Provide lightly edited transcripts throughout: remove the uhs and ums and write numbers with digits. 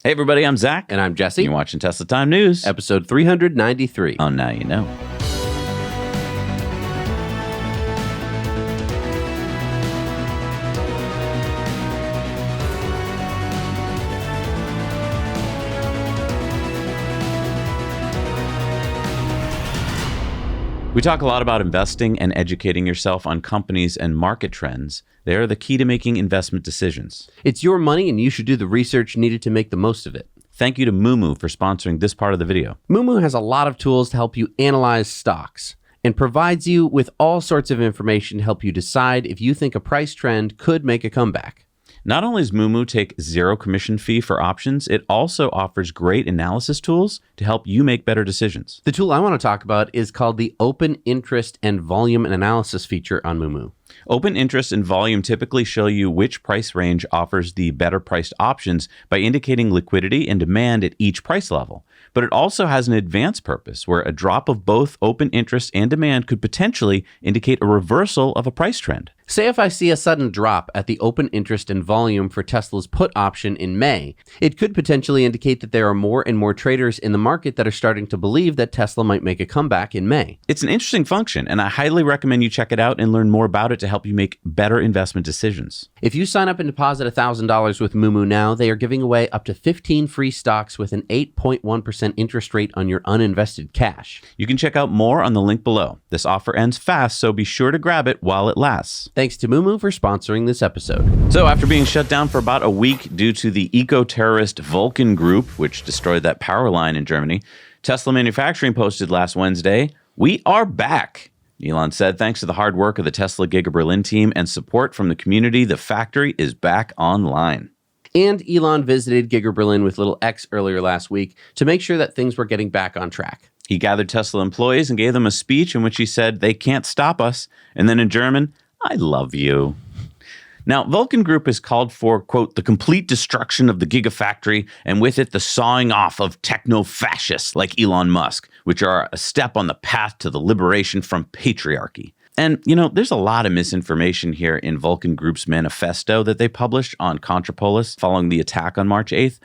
Hey everybody, I'm Zach. And I'm Jesse. You're watching Tesla Time News. Episode 393. Oh, now you know. We talk a lot about investing and educating yourself on companies and market trends. They are the key to making investment decisions. It's your money and you should do the research needed to make the most of it. Thank you to Moomoo for sponsoring this part of the video. Moomoo has a lot of tools to help you analyze stocks and provides you with all sorts of information to help you decide if you think a price trend could make a comeback. Not only does Moomoo take zero commission fee for options, it also offers great analysis tools to help you make better decisions. The tool I want to talk about is called the Open Interest and Volume Analysis feature on Moomoo. Open interest and volume typically show you which price range offers the better priced options by indicating liquidity and demand at each price level. But it also has an advanced purpose where a drop of both open interest and demand could potentially indicate a reversal of a price trend. Say if I see a sudden drop at the open interest and volume for Tesla's put option in May, it could potentially indicate that there are more and more traders in the market that are starting to believe that Tesla might make a comeback in May. It's an interesting function, and I highly recommend you check it out and learn more about it to help you make better investment decisions. If you sign up and deposit $1,000 with Moomoo now, they are giving away up to 15 free stocks with an 8.1% interest rate on your uninvested cash. You can check out more on the link below. This offer ends fast, so be sure to grab it while it lasts. Thanks to Moomoo for sponsoring this episode. So after being shut down for about a week due to the eco-terrorist Vulcan Group, which destroyed that power line in Germany, Tesla Manufacturing posted last Wednesday, "We are back." Elon said, thanks to the hard work of the Tesla GigaBerlin team and support from the community, the factory is back online. And Elon visited GigaBerlin with little X earlier last week to make sure that things were getting back on track. He gathered Tesla employees and gave them a speech in which he said, "They can't stop us." And then in German, "I love you." Now, Vulcan Group has called for, quote, the complete destruction of the Gigafactory and with it the sawing off of techno-fascists like Elon Musk, which are a step on the path to the liberation from patriarchy. And, you know, there's a lot of misinformation here in Vulcan Group's manifesto that they published on Contrapolis following the attack on March 8th.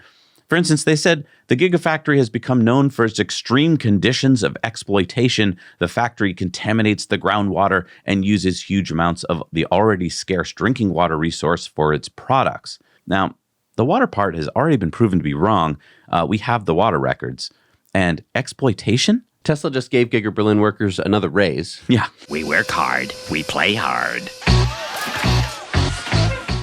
For instance, they said, the Gigafactory has become known for its extreme conditions of exploitation. The factory contaminates the groundwater and uses huge amounts of the already scarce drinking water resource for its products. Now, the water part has already been proven to be wrong. We have the water records. And exploitation? Tesla just gave GigaBerlin workers another raise. Yeah. We work hard. We play hard.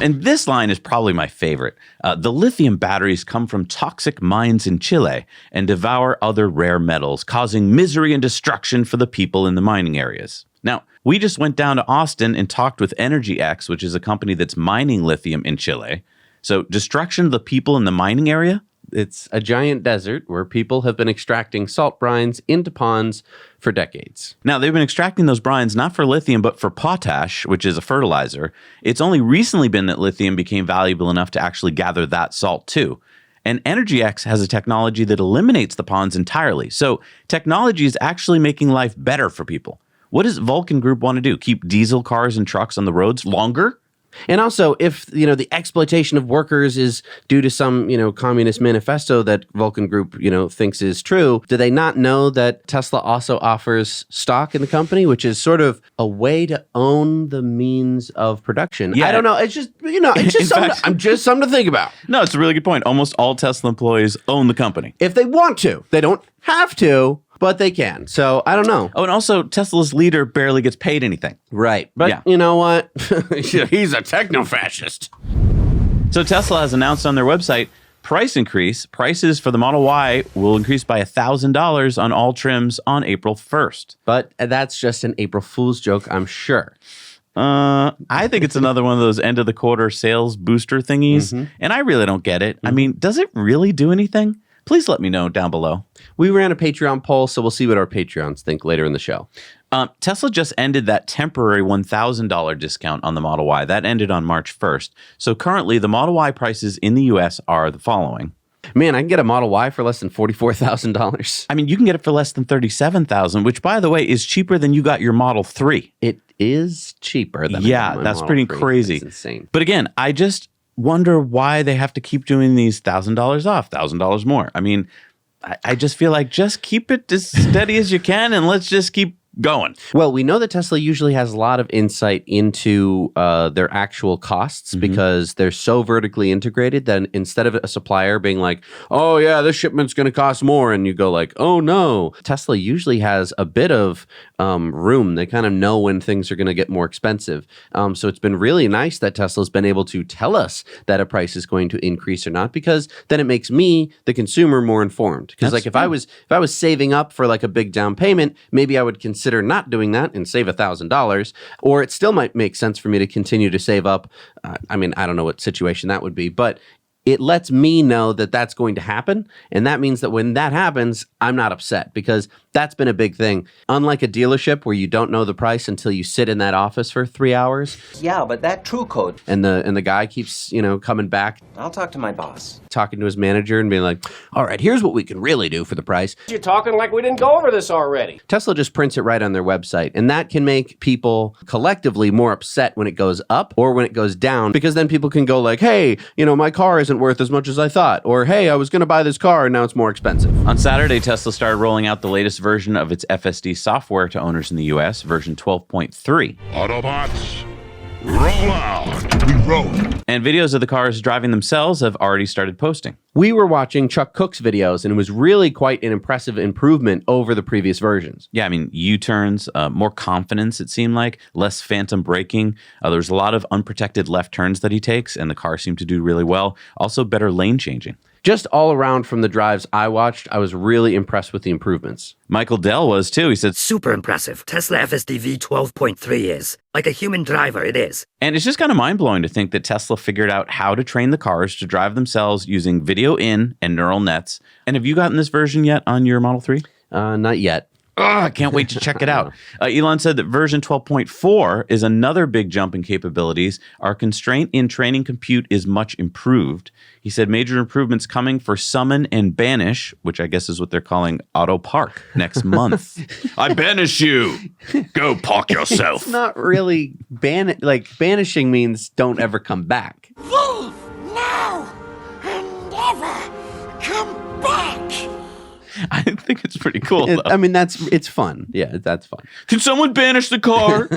And this line is probably my favorite. The lithium batteries come from toxic mines in Chile and devour other rare metals, causing misery and destruction for the people in the mining areas. Now, we just went down to Austin and talked with EnergyX, which is a company that's mining lithium in Chile. So destruction of the people in the mining area? It's a giant desert where people have been extracting salt brines into ponds for decades. Now, they've been extracting those brines not for lithium, but for potash, which is a fertilizer. It's only recently been that lithium became valuable enough to actually gather that salt too. And EnergyX has a technology that eliminates the ponds entirely. So technology is actually making life better for people. What does Vulcan Group want to do? Keep diesel cars and trucks on the roads longer? And also, if, the exploitation of workers is due to some, communist manifesto that Vulcan Group, thinks is true, do they not know that Tesla also offers stock in the company, which is sort of a way to own the means of production? Yeah. I don't know. It's just, just something to think about. No, it's a really good point. Almost all Tesla employees own the company. If they want to. They don't have to, but they can. So I don't know. Oh, and also Tesla's leader barely gets paid anything. Right. But yeah. You know what? He's a techno-fascist. So Tesla has announced on their website, price increase. Prices for the Model Y will increase by $1,000 on all trims on April 1st. But that's just an April Fool's joke, I'm sure. I think it's another one of those end of the quarter sales booster thingies. Mm-hmm. And I really don't get it. Mm-hmm. I mean, does it really do anything? Please let me know down below. We ran a Patreon poll, so we'll see what our Patreons think later in the show. Tesla just ended that temporary $1,000 discount on the Model Y. That ended on March 1st. So currently, the Model Y prices in the U.S. are the following. Man, I can get a Model Y for less than $44,000. I mean, you can get it for less than $37,000, which, by the way, is cheaper than you got your Model 3. It is cheaper than that's Model pretty 3. crazy. That's insane. But again, I just wonder why they have to keep doing these $1,000 off, $1,000 more. I mean, I just feel like just keep it as steady as you can and let's just keep going. Well, we know that Tesla usually has a lot of insight into their actual costs because they're so vertically integrated that instead of a supplier being like, oh yeah, this shipment's going to cost more, and you go like, oh no, Tesla usually has a bit of room. They kind of know when things are going to get more expensive. So it's been really nice that Tesla's been able to tell us that a price is going to increase or not, because then it makes me, the consumer, more informed. Because like if I was saving up for like a big down payment, maybe I would consider not doing that and save $1,000, or it still might make sense for me to continue to save up. I mean, I don't know what situation that would be, but it lets me know that that's going to happen. And that means that when that happens, I'm not upset, because that's been a big thing. Unlike a dealership where you don't know the price until you sit in that office for 3 hours. Yeah, but that true code. And the guy keeps, coming back. I'll talk to my boss. Talking to his manager and being like, all right, here's what we can really do for the price. You're talking like we didn't go over this already. Tesla just prints it right on their website. And that can make people collectively more upset when it goes up or when it goes down, because then people can go like, hey, my car isn't worth as much as I thought. Or, hey, I was going to buy this car and now it's more expensive. On Saturday, Tesla started rolling out the latest version of its FSD software to owners in the US, version 12.3. Autobots, roll out. We roll. And videos of the cars driving themselves have already started posting. We were watching Chuck Cook's videos, and it was really quite an impressive improvement over the previous versions. Yeah, I mean, U-turns, more confidence, it seemed like, less phantom braking. There's a lot of unprotected left turns that he takes, and the car seemed to do really well. Also, better lane changing. Just all around from the drives I watched, I was really impressed with the improvements. Michael Dell was too. He said, Super impressive. Tesla FSD V12.3 is. Like a human driver, it is. And it's just kind of mind-blowing to think that Tesla figured out how to train the cars to drive themselves using video in and neural nets. And have you gotten this version yet on your Model 3? Not yet. I can't wait to check it out. Elon said that version 12.4 is another big jump in capabilities. Our constraint in training compute is much improved. He said major improvements coming for Summon and Banish, which I guess is what they're calling Auto Park next month. I banish you. Go park yourself. It's not really banishing means don't ever come back. Leave now and never come back. I think it's pretty cool, though. I mean, it's fun. Yeah, that's fun. Can someone banish the car?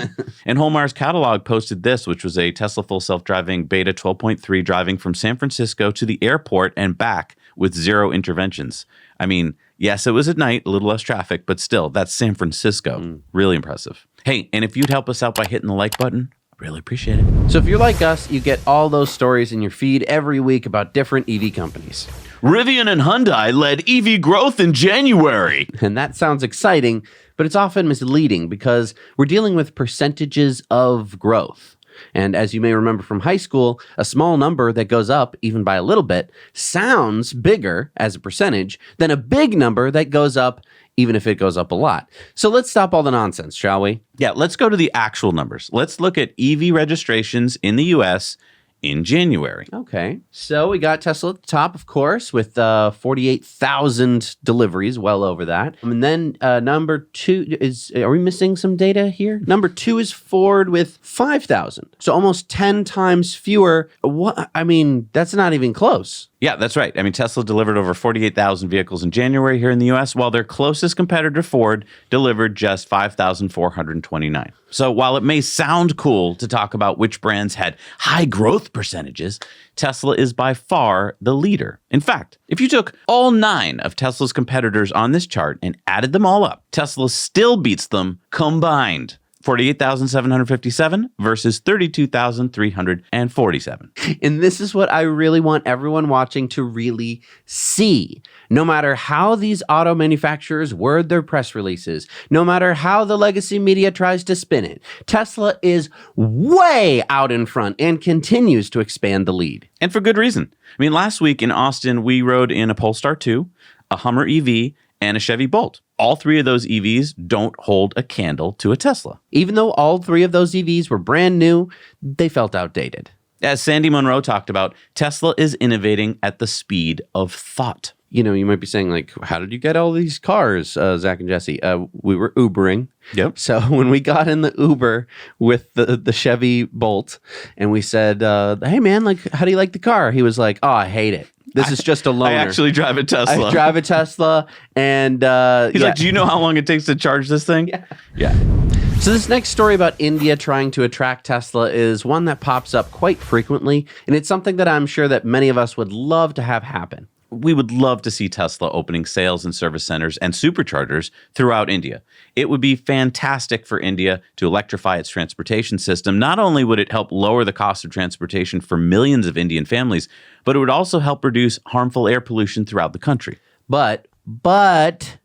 And Holmar's catalog posted this, which was a Tesla full self-driving beta 12.3 driving from San Francisco to the airport and back with 0 interventions. I mean, yes, it was at night, a little less traffic, but still, that's San Francisco. Really impressive. Hey, and if you'd help us out by hitting the like button, really appreciate it. So if you're like us, you get all those stories in your feed every week about different EV companies. Rivian and Hyundai led EV growth in January. And that sounds exciting, but it's often misleading because we're dealing with percentages of growth. And as you may remember from high school, a small number that goes up, even by a little bit, sounds bigger as a percentage than a big number that goes up, even if it goes up a lot. So let's stop all the nonsense, shall we? Yeah, let's go to the actual numbers. Let's look at EV registrations in the U.S. in January. Okay. So we got Tesla at the top, of course, with 48,000 deliveries, well over that. And then number 2 is, are we missing some data here? Number 2 is Ford with 5,000. So almost 10 times fewer. What? I mean, that's not even close. Yeah, that's right. I mean, Tesla delivered over 48,000 vehicles in January here in the U.S., while their closest competitor, Ford, delivered just 5,429. So while it may sound cool to talk about which brands had high growth percentages, Tesla is by far the leader. In fact, if you took all 9 of Tesla's competitors on this chart and added them all up, Tesla still beats them combined. 48,757 versus 32,347. And this is what I really want everyone watching to really see. No matter how these auto manufacturers word their press releases, no matter how the legacy media tries to spin it, Tesla is way out in front and continues to expand the lead. And for good reason. I mean, last week in Austin, we rode in a Polestar 2, a Hummer EV, and a Chevy Bolt. All 3 of those EVs don't hold a candle to a Tesla. Even though all 3 of those EVs were brand new, they felt outdated. As Sandy Munro talked about, Tesla is innovating at the speed of thought. you might be saying, like, how did you get all these cars, Zach and Jesse? We were Ubering. Yep. So when we got in the Uber with the Chevy Bolt and we said, hey, man, like, how do you like the car? He was like, oh, I hate it. This is just a loaner. I actually drive a Tesla. I drive a Tesla. And he's like, do you know how long it takes to charge this thing? Yeah. So this next story about India trying to attract Tesla is one that pops up quite frequently. And it's something that I'm sure that many of us would love to have happen. We would love to see Tesla opening sales and service centers and superchargers throughout India. It would be fantastic for India to electrify its transportation system. Not only would it help lower the cost of transportation for millions of Indian families, but it would also help reduce harmful air pollution throughout the country. But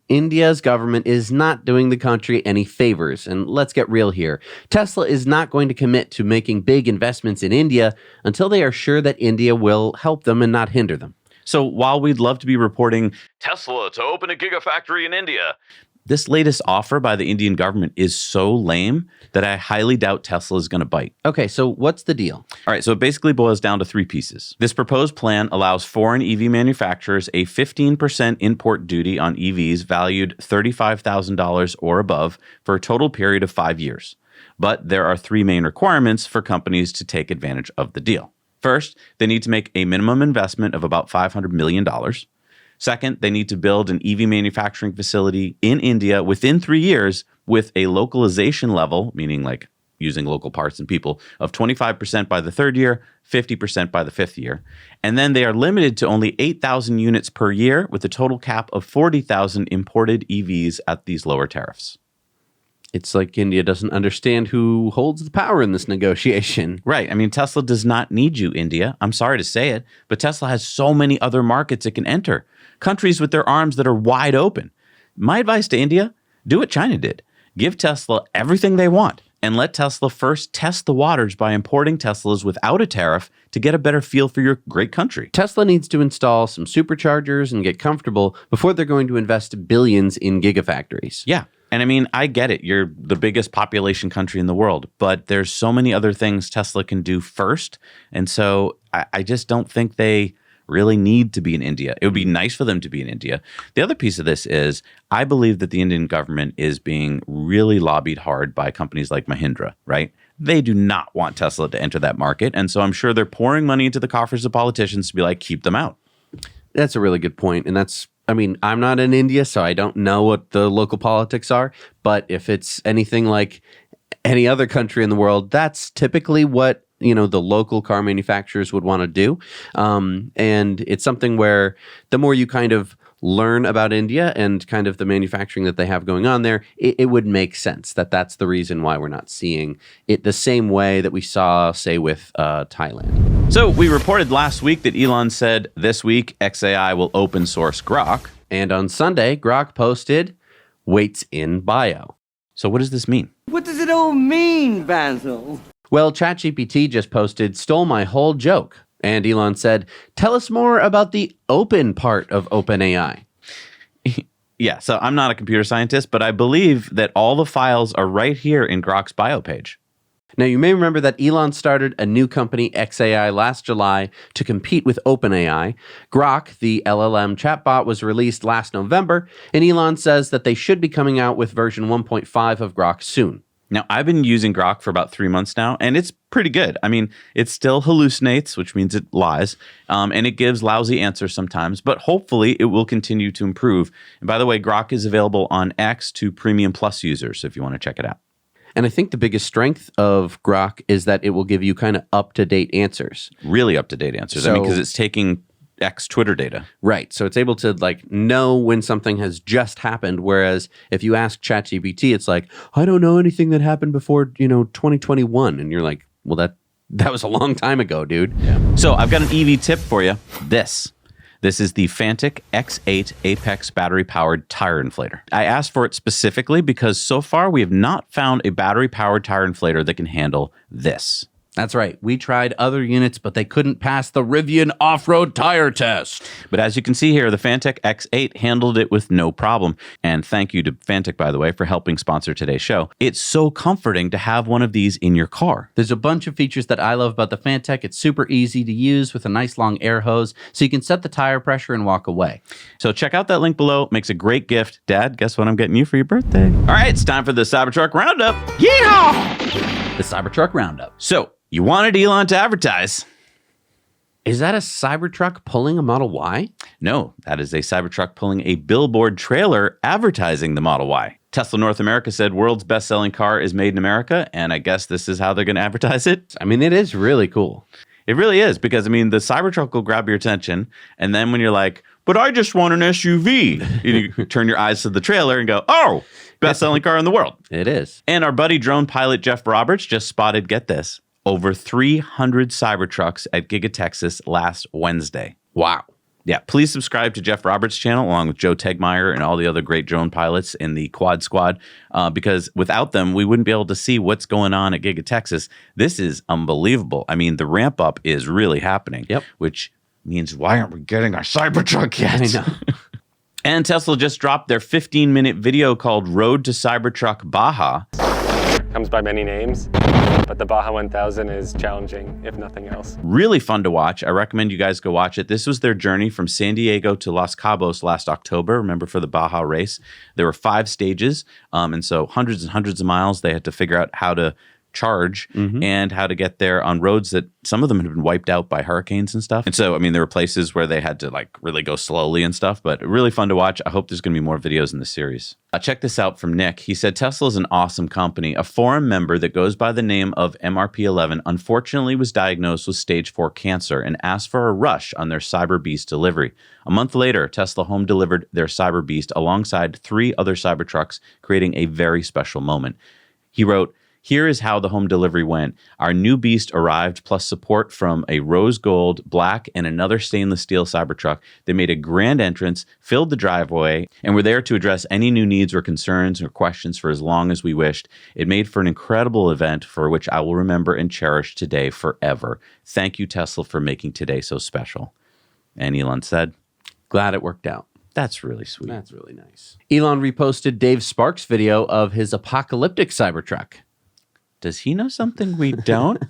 India's government is not doing the country any favors. And let's get real here. Tesla is not going to commit to making big investments in India until they are sure that India will help them and not hinder them. So while we'd love to be reporting Tesla to open a gigafactory in India, this latest offer by the Indian government is so lame that I highly doubt Tesla is going to bite. Okay, so what's the deal? All right, so it basically boils down to three pieces. This proposed plan allows foreign EV manufacturers a 15% import duty on EVs valued $35,000 or above for a total period of 5 years. But there are three main requirements for companies to take advantage of the deal. First, they need to make a minimum investment of about $500 million. Second, they need to build an EV manufacturing facility in India within 3 years with a localization level, meaning like using local parts and people, of 25% by the third year, 50% by the fifth year. And then they are limited to only 8,000 units per year with a total cap of 40,000 imported EVs at these lower tariffs. It's like India doesn't understand who holds the power in this negotiation. Right. I mean, Tesla does not need you, India. I'm sorry to say it, but Tesla has so many other markets it can enter. Countries with their arms that are wide open. My advice to India, do what China did. Give Tesla everything they want and let Tesla first test the waters by importing Teslas without a tariff to get a better feel for your great country. Tesla needs to install some superchargers and get comfortable before they're going to invest billions in gigafactories. Yeah. And I mean, I get it. You're the biggest population country in the world, but there's so many other things Tesla can do first. And so I just don't think they really need to be in India. It would be nice for them to be in India. The other piece of this is I believe that the Indian government is being really lobbied hard by companies like Mahindra, right? They do not want Tesla to enter that market. And so I'm sure they're pouring money into the coffers of politicians to be like, keep them out. That's a really good point. And I'm not in India, so I don't know what the local politics are. But if it's anything like any other country in the world, that's typically what, the local car manufacturers would want to do. And it's something where the more you kind of learn about India and kind of the manufacturing that they have going on there, it would make sense that that's the reason why we're not seeing it the same way that we saw, say, with Thailand. So we reported last week that Elon said this week XAI will open source Grok. And on Sunday, Grok posted, "Waits in bio." So what does this mean? What does it all mean, Basil? Well, ChatGPT just posted, "Stole my whole joke." And Elon said, "Tell us more about the open part of OpenAI." Yeah, so I'm not a computer scientist, but I believe that all the files are right here in Grok's bio page. Now, you may remember that Elon started a new company, XAI, last July to compete with OpenAI. Grok, the LLM chatbot, was released last November, and Elon says that they should be coming out with version 1.5 of Grok soon. Now, I've been using Grok for about 3 months now, and it's pretty good. I mean, it still hallucinates, which means it lies, and it gives lousy answers sometimes, but hopefully it will continue to improve. And by the way, Grok is available on X to Premium Plus users, if you want to check it out. And I think the biggest strength of Grok is that it will give you kind of up-to-date answers. Really up-to-date answers. I mean, because it's taking X Twitter data. Right. So it's able to know when something has just happened. Whereas if you ask ChatGPT, it's like, I don't know anything that happened before, 2021. And you're like, well, that was a long time ago, dude. Yeah. So I've got an EV tip for you. This is the Fanttik X8 Apex battery-powered tire inflator. I asked for it specifically because so far we have not found a battery-powered tire inflator that can handle this. That's right. We tried other units, but they couldn't pass the Rivian off-road tire test. But as you can see here, the Fanttik X8 handled it with no problem. And thank you to Fanttik, by the way, for helping sponsor today's show. It's so comforting to have one of these in your car. There's a bunch of features that I love about the Fanttik. It's super easy to use with a nice long air hose, so you can set the tire pressure and walk away. So check out that link below. Makes a great gift. Dad, guess what I'm getting you for your birthday? All right, it's time for the Cybertruck Roundup. Yeehaw! The Cybertruck Roundup. So, you wanted Elon to advertise. Is that a Cybertruck pulling a Model Y? No, that is a Cybertruck pulling a billboard trailer advertising the Model Y. Tesla North America said world's best-selling car is made in America, and I guess this is how they're going to advertise it. I mean, it is really cool. It really is, because, I mean, the Cybertruck will grab your attention, and then when you're like, but I just want an SUV, you turn your eyes to the trailer and go, oh, best-selling car in the world. It is. And our buddy drone pilot Jeff Roberts just spotted, get this, over 300 Cybertrucks at Giga Texas last Wednesday. Wow. Yeah, please subscribe to Jeff Roberts' channel along with Joe Tegmeyer and all the other great drone pilots in the Quad Squad, because without them, we wouldn't be able to see what's going on at Giga Texas. This is unbelievable. I mean, the ramp up is really happening, which means why aren't we getting our Cybertruck yet? I know. And Tesla just dropped their 15-minute video called Road to Cybertruck Baja. Comes by many names, but the Baja 1000 is challenging, if nothing else. Really fun to watch. I recommend you guys go watch it. This was their journey from San Diego to Los Cabos last October. Remember, for the Baja race, there were 5 stages, and so hundreds and hundreds of miles. They had to figure out how to charge and how to get there on roads that some of them had been wiped out by hurricanes and stuff. And so, I mean, there were places where they had to like really go slowly and stuff, but really fun to watch. I hope there's going to be more videos in the series. Check this out from Nick. He said, Tesla is an awesome company. A forum member that goes by the name of MRP11 unfortunately was diagnosed with stage 4 cancer and asked for a rush on their Cyber Beast delivery. A month later, Tesla home delivered their Cyber Beast alongside 3 other Cybertrucks, creating a very special moment. He wrote, here is how the home delivery went. Our new Beast arrived, plus support from a rose gold, black, and another stainless steel Cybertruck. They made a grand entrance, filled the driveway, and were there to address any new needs or concerns or questions for as long as we wished. It made for an incredible event for which I will remember and cherish today forever. Thank you, Tesla, for making today so special. And Elon said, glad it worked out. That's really sweet. That's really nice. Elon reposted Dave Sparks' video of his apocalyptic Cybertruck. Does he know something we don't?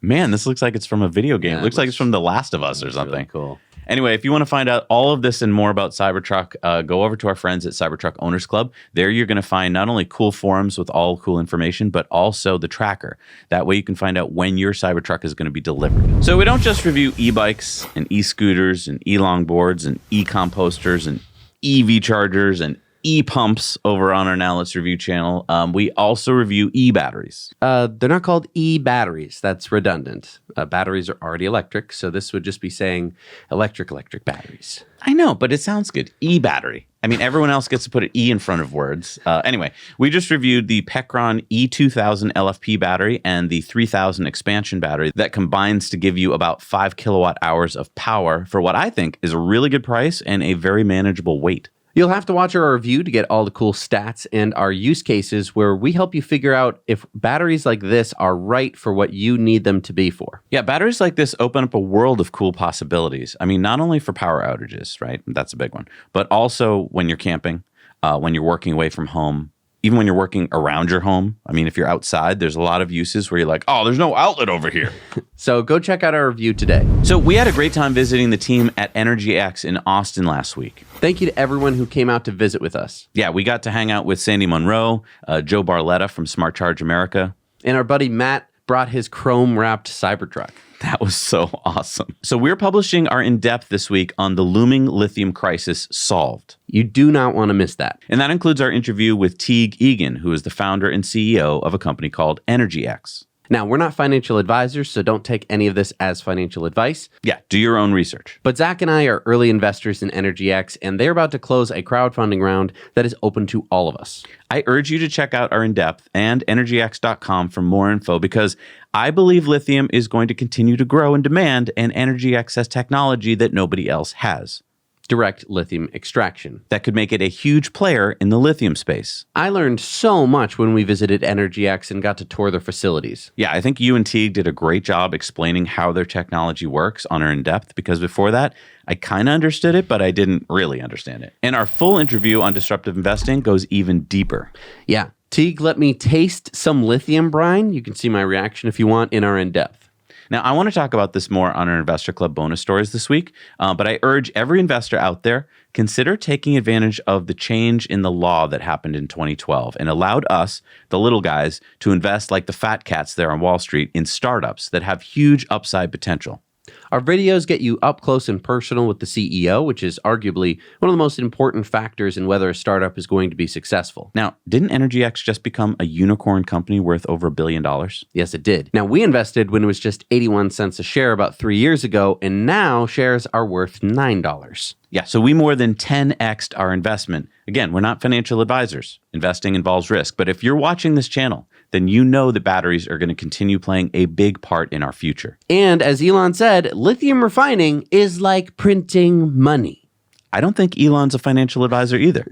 Man, this looks like it's from a video game. Yeah, it looks like it's from The Last of Us or something. Really cool. Anyway, if you want to find out all of this and more about Cybertruck, go over to our friends at Cybertruck Owners Club. There you're going to find not only cool forums with all cool information, but also the tracker. That way you can find out when your Cybertruck is going to be delivered. So we don't just review e-bikes and e-scooters and e-longboards and e-composters and EV chargers and e-pumps over on our Now Let's Review channel. We also review e-batteries. They're not called e-batteries. That's redundant. Batteries are already electric, so this would just be saying electric batteries. I know, but it sounds good. E-battery. I mean, everyone else gets to put an E in front of words. Anyway, we just reviewed the Pecron E2000 LFP battery and the 3000 expansion battery that combines to give you about 5 kilowatt hours of power for what I think is a really good price and a very manageable weight. You'll have to watch our review to get all the cool stats and our use cases where we help you figure out if batteries like this are right for what you need them to be for. Yeah, batteries like this open up a world of cool possibilities. I mean, not only for power outages, right? That's a big one, but also when you're camping, when you're working away from home, even when you're working around your home. I mean, if you're outside, there's a lot of uses where you're like, oh, there's no outlet over here. So go check out our review today. So we had a great time visiting the team at EnergyX in Austin last week. Thank you to everyone who came out to visit with us. Yeah, we got to hang out with Sandy Monroe, Joe Barletta from Smart Charge America. And our buddy Matt brought his chrome-wrapped Cybertruck. That was so awesome. So we're publishing our in-depth this week on the looming lithium crisis solved. You do not want to miss that. And that includes our interview with Teague Egan, who is the founder and CEO of a company called EnergyX. Now, we're not financial advisors, so don't take any of this as financial advice. Yeah, do your own research. But Zach and I are early investors in EnergyX, and they're about to close a crowdfunding round that is open to all of us. I urge you to check out our in-depth and EnergyX.com for more info, because I believe lithium is going to continue to grow in demand, and EnergyX has technology that nobody else has. direct lithium extraction. That could make it a huge player in the lithium space. I learned so much when we visited EnergyX and got to tour their facilities. Yeah, I think you and Teague did a great job explaining how their technology works on our in-depth, because before that, I kind of understood it, but I didn't really understand it. And our full interview on disruptive investing goes even deeper. Yeah, Teague let me taste some lithium brine. You can see my reaction if you want in our in-depth. Now, I want to talk about this more on our Investor Club bonus stories this week, but I urge every investor out there, consider taking advantage of the change in the law that happened in 2012 and allowed us, the little guys, to invest like the fat cats there on Wall Street in startups that have huge upside potential. Our videos get you up close and personal with the CEO, which is arguably one of the most important factors in whether a startup is going to be successful. Now, didn't EnergyX just become a unicorn company worth over $1 billion? Yes, it did. Now, we invested when it was just 81 cents a share about 3 years ago, and now shares are worth $9. Yeah, so we more than 10x'd our investment. Again, we're not financial advisors. Investing involves risk. But if you're watching this channel, then you know that batteries are going to continue playing a big part in our future. And as Elon said, lithium refining is like printing money. I don't think Elon's a financial advisor either.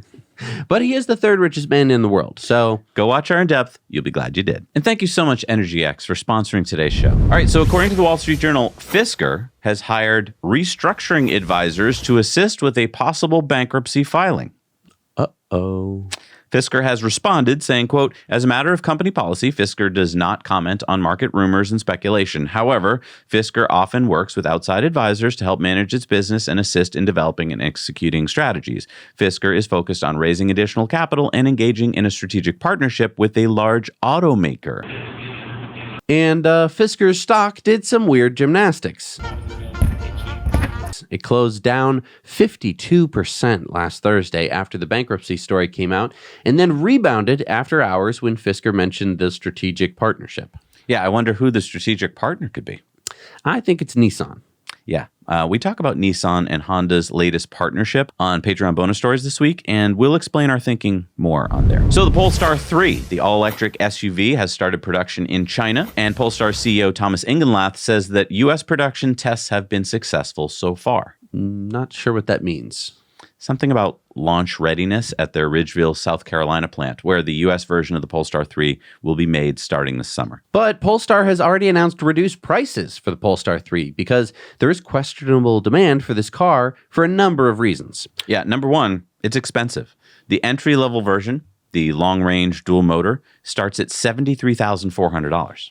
But he is the third richest man in the world, so go watch our in-depth. You'll be glad you did. And thank you so much, EnergyX, for sponsoring today's show. All right, so according to the Wall Street Journal, Fisker has hired restructuring advisors to assist with a possible bankruptcy filing. Uh-oh. Fisker has responded saying, quote, as a matter of company policy, Fisker does not comment on market rumors and speculation. However, Fisker often works with outside advisors to help manage its business and assist in developing and executing strategies. Fisker is focused on raising additional capital and engaging in a strategic partnership with a large automaker. And Fisker's stock did some weird gymnastics. It closed down 52% last Thursday after the bankruptcy story came out, and then rebounded after hours when Fisker mentioned the strategic partnership. Yeah, I wonder who the strategic partner could be. I think it's Nissan. Yeah, we talk about Nissan and Honda's latest partnership on Patreon bonus stories this week, and we'll explain our thinking more on there. So the Polestar 3, the all-electric SUV, has started production in China, and Polestar CEO Thomas Ingenlath says that U.S. production tests have been successful so far. Not sure what that means. Something about launch readiness at their Ridgeville, South Carolina plant, where the U.S. version of the Polestar 3 will be made starting this summer. But Polestar has already announced reduced prices for the Polestar 3 because there is questionable demand for this car for a number of reasons. Yeah, number one, it's expensive. The entry-level version, the long-range dual motor, starts at $73,400.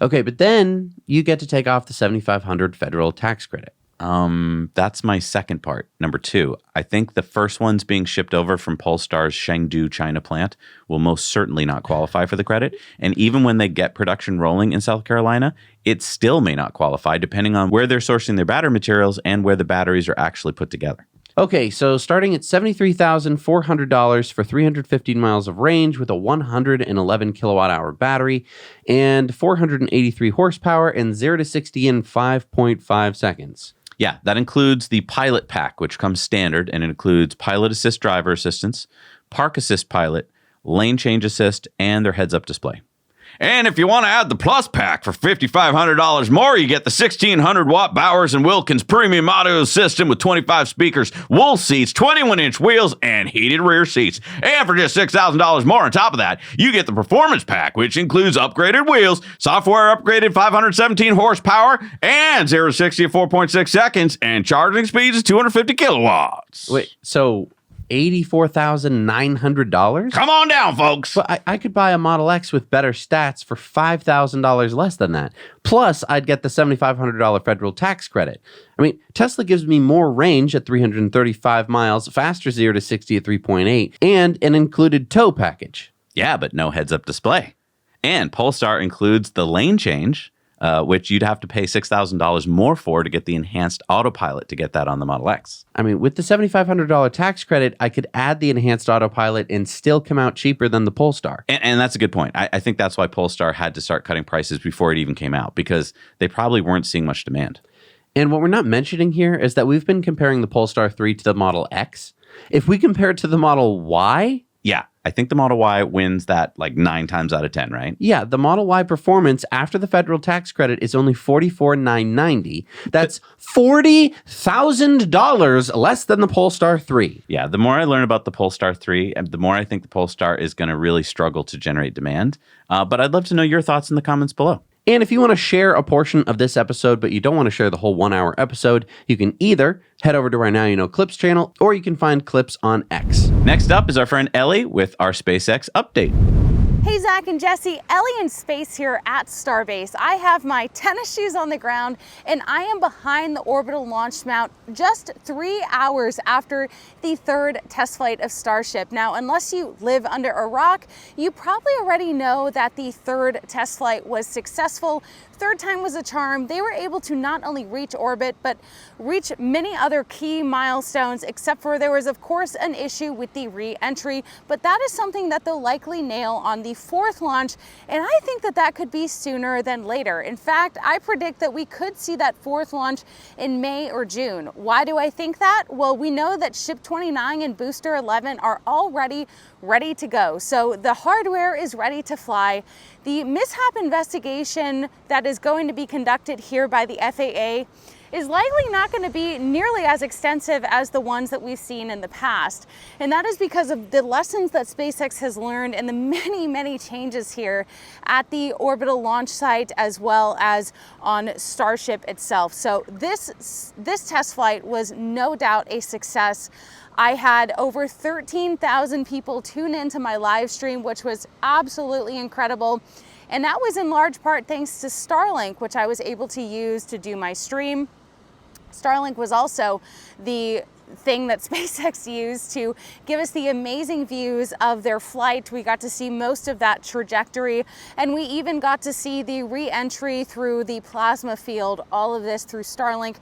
Okay, but then you get to take off the $7,500 federal tax credit. That's my second part. Number two, I think the first ones being shipped over from Polestar's Chengdu, China plant will most certainly not qualify for the credit. And even when they get production rolling in South Carolina, it still may not qualify depending on where they're sourcing their battery materials and where the batteries are actually put together. Okay, so starting at $73,400 for 315 miles of range with a 111 kilowatt hour battery and 483 horsepower and 0 to 60 in 5.5 seconds. Yeah, that includes the Pilot Pack, which comes standard, and it includes Pilot Assist Driver Assistance, Park Assist Pilot, Lane Change Assist, and their heads-up display. And if you want to add the Plus Pack for $5,500 more, you get the 1,600-watt Bowers & Wilkins premium audio system with 25 speakers, wool seats, 21-inch wheels, and heated rear seats. And for just $6,000 more on top of that, you get the Performance Pack, which includes upgraded wheels, software upgraded 517 horsepower, and 0 to 60 in 4.6 seconds, and charging speeds of 250 kilowatts. Wait, so $84,900? Come on down, folks. But I could buy a Model X with better stats for $5,000 less than that. Plus, I'd get the $7,500 federal tax credit. I mean, Tesla gives me more range at 335 miles, faster 0 to 60 at 3.8, and an included tow package. Yeah, but no heads-up display. And Polestar includes the lane change, which you'd have to pay $6,000 more for to get the enhanced autopilot to get that on the Model X. I mean, with the $7,500 tax credit, I could add the enhanced autopilot and still come out cheaper than the Polestar. And that's a good point. I think that's why Polestar had to start cutting prices before it even came out, because they probably weren't seeing much demand. And what we're not mentioning here is that we've been comparing the Polestar 3 to the Model X. If we compare it to the Model Y... Yeah, I think the Model Y wins that like 9 times out of 10, right? Yeah, the Model Y performance after the federal tax credit is only $44,990. That's $40,000 less than the Polestar 3. Yeah, the more I learn about the Polestar 3, the more I think the Polestar is going to really struggle to generate demand. But I'd love to know your thoughts in the comments below. And if you want to share a portion of this episode, but you don't want to share the whole 1 hour episode, you can either head over to our Now You Know Clips channel, or you can find clips on X. Next up is our friend Ellie with our SpaceX update. Hey Zach and Jesse, Ellie in space here at Starbase. I have my tennis shoes on the ground and I am behind the orbital launch mount just 3 hours after the 3rd test flight of Starship. Now, unless you live under a rock, you probably already know that the 3rd test flight was successful. 3rd time was a charm. They were able to not only reach orbit, but reach many other key milestones, except for there was, of course, an issue with the re-entry. But that is something that they'll likely nail on the 4th launch, and I think that that could be sooner than later. In fact, I predict that we could see that 4th launch in May or June. Why do I think that? Well, we know that Ship 29 and Booster 11 are already ready to go. So the hardware is ready to fly. The mishap investigation that is going to be conducted here by the FAA is likely not going to be nearly as extensive as the ones that we've seen in the past. And that is because of the lessons that SpaceX has learned and the many changes here at the orbital launch site as well as on Starship itself. So this test flight was no doubt a success. I had over 13,000 people tune into my live stream, which was absolutely incredible. And that was in large part thanks to Starlink, which I was able to use to do my stream. Starlink was also the thing that SpaceX used to give us the amazing views of their flight. We got to see most of that trajectory, and we even got to see the re-entry through the plasma field, all of this through Starlink.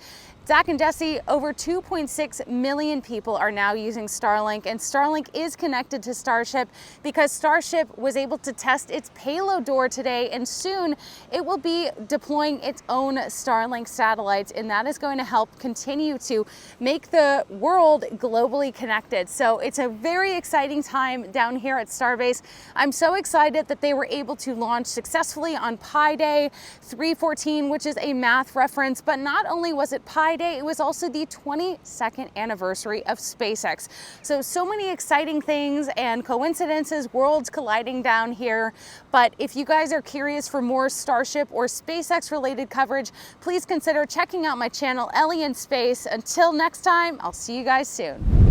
Zach and Jesse, over 2.6 million people are now using Starlink, and Starlink is connected to Starship because Starship was able to test its payload door today, and soon it will be deploying its own Starlink satellites, and that is going to help continue to make the world globally connected. So it's a very exciting time down here at Starbase. I'm so excited that they were able to launch successfully on Pi Day 314, which is a math reference, but not only was it Pi Day, it was also the 22nd anniversary of SpaceX. So many exciting things and coincidences, worlds colliding down here. But if you guys are curious for more Starship or SpaceX related coverage, please consider checking out my channel, Ellie in Space. Until next time, I'll see you guys soon.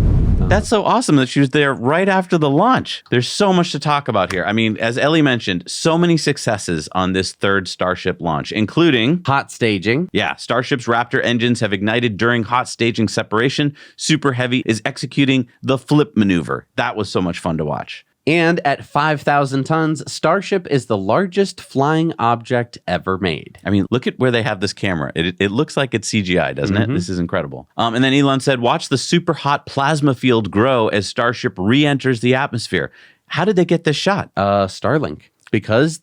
That's so awesome that she was there right after the launch. There's so much to talk about here. I mean, as Ellie mentioned, so many successes on this 3rd Starship launch, including hot staging. Yeah, Starship's Raptor engines have ignited during hot staging separation. Super Heavy is executing the flip maneuver. That was so much fun to watch. And at 5,000 tons, Starship is the largest flying object ever made. I mean, look at where they have this camera. It looks like it's CGI, doesn't it? This is incredible. And then Elon said, watch the super hot plasma field grow as Starship re-enters the atmosphere. How did they get this shot? Starlink. Because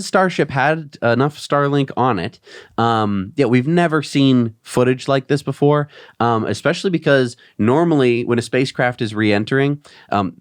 Starship had enough Starlink on it. Yeah, we've never seen footage like this before, especially because normally when a spacecraft is re-entering,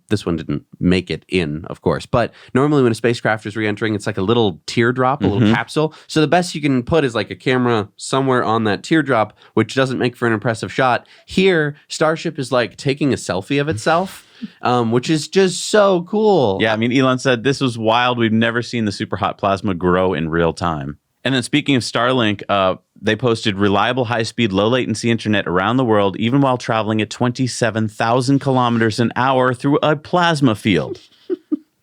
this one didn't make it in, of course, but normally when a spacecraft is re-entering, it's like a little teardrop, a little capsule. So the best you can put is like a camera somewhere on that teardrop, which doesn't make for an impressive shot. Here, Starship is like taking a selfie of itself. Which is just so cool. Yeah, I mean, Elon said this was wild. We've never seen the super hot plasma grow in real time. And then speaking of Starlink, they posted reliable, high-speed, low-latency internet around the world, even while traveling at 27,000 kilometers an hour through a plasma field.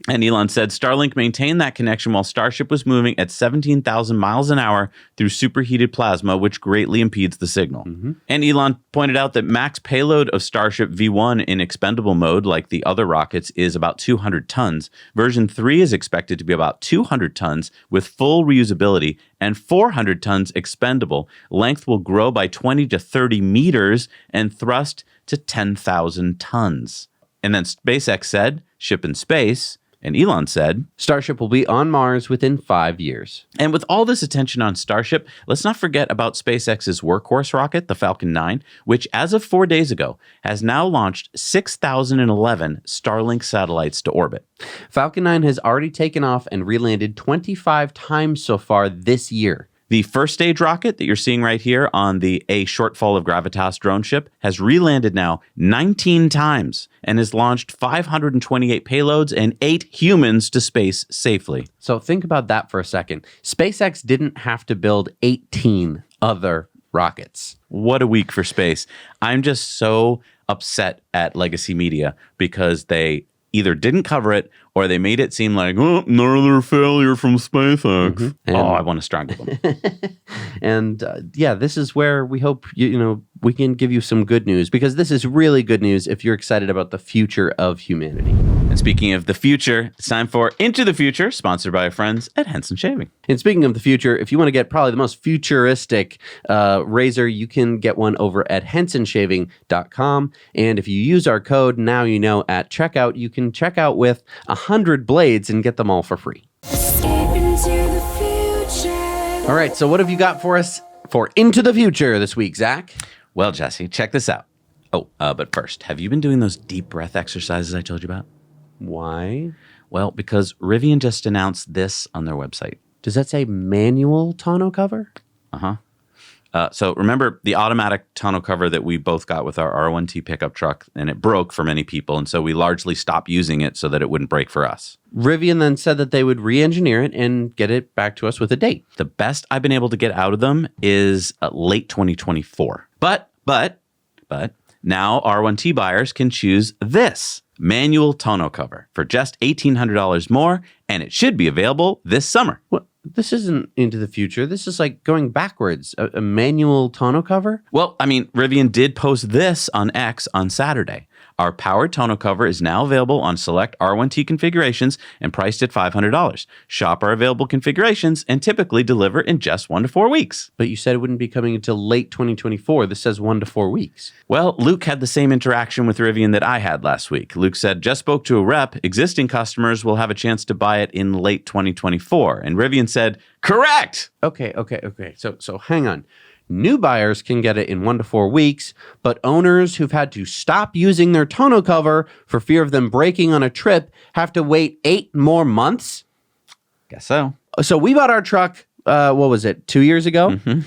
And Elon said Starlink maintained that connection while Starship was moving at 17,000 miles an hour through superheated plasma, which greatly impedes the signal. And Elon pointed out that max payload of Starship V1 in expendable mode, like the other rockets, is about 200 tons. Version 3 is expected to be about 200 tons with full reusability and 400 tons expendable. Length will grow by 20 to 30 meters and thrust to 10,000 tons. And then SpaceX said, ship in space, And Elon said, Starship will be on Mars within 5 years. and with all this attention on Starship, let's not forget about SpaceX's workhorse rocket, the Falcon 9, which as of 4 days ago has now launched 6,011 Starlink satellites to orbit. Falcon 9 has already taken off and re-landed 25 times so far this year. The first stage rocket that you're seeing right here on the A Shortfall of Gravitas drone ship has re-landed now 19 times and has launched 528 payloads and 8 humans to space safely. So think about that for a second. SpaceX didn't have to build 18 other rockets. What a week for space. I'm just so upset at Legacy Media because they either didn't cover it or they made it seem like, oh, another failure from SpaceX. And- I want to strangle them. And this is where we hope we can give you some good news, because this is really good news if you're excited about the future of humanity. And speaking of the future, it's time for Into the Future, sponsored by our friends at Henson Shaving. And speaking of the future, if you want to get probably the most futuristic razor, you can get one over at hensonshaving.com. And if you use our code, now you know, at checkout, you can check out with 100 blades and get them all for free. All right, so what have you got for us for Into the Future this week, Zach? Well, Jesse, check this out. But first, have you been doing those deep breath exercises I told you about? Why? Well, because Rivian just announced this on their website. Does that say manual tonneau cover? Uh-huh. So remember the automatic tonneau cover that we both got with our R1T pickup truck, and it broke for many people, and so we largely stopped using it so that it wouldn't break for us. Rivian then said that they would re-engineer it and get it back to us with a date. The best I've been able to get out of them is late 2024. But now R1T buyers can choose this manual tonneau cover for just $1,800 more, and it should be available this summer. What? This isn't Into the Future. This is like going backwards. A manual tonneau cover? Well, I mean, Rivian did post this on X on Saturday. Our powered tonneau cover is now available on select R1T configurations and priced at $500. Shop our available configurations and typically deliver in just 1 to 4 weeks. But you said it wouldn't be coming until late 2024. This says 1 to 4 weeks. Well, Luke had the same interaction with Rivian that I had last week. Luke said, just spoke to a rep. Existing customers will have a chance to buy it in late 2024. And Rivian said, correct. Okay. So hang on. New buyers can get it in 1 to 4 weeks, but owners who've had to stop using their tonneau cover for fear of them breaking on a trip have to wait 8 more months? Guess so. So we bought our truck, 2 years ago? Mm-hmm.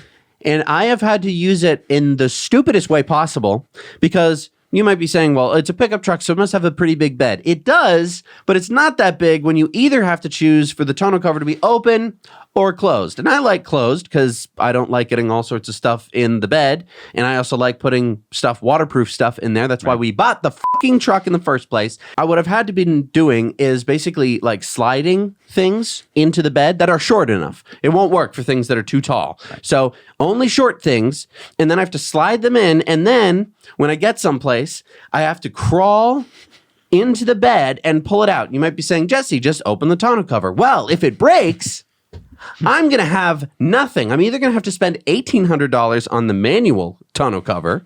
And I have had to use it in the stupidest way possible, because you might be saying, well, it's a pickup truck, so it must have a pretty big bed. It does, but it's not that big when you either have to choose for the tonneau cover to be open or closed. And I like closed because I don't like getting all sorts of stuff in the bed. And I also like putting waterproof stuff in there. That's why we bought the fucking truck in the first place. What I've had to be doing is basically like sliding things into the bed that are short enough. It won't work for things that are too tall. So only short things. And then I have to slide them in. And then when I get someplace, I have to crawl into the bed and pull it out. You might be saying, Jesse, just open the tonneau cover. Well, if it breaks, I'm going to have nothing. I'm either going to have to spend $1,800 on the manual tonneau cover,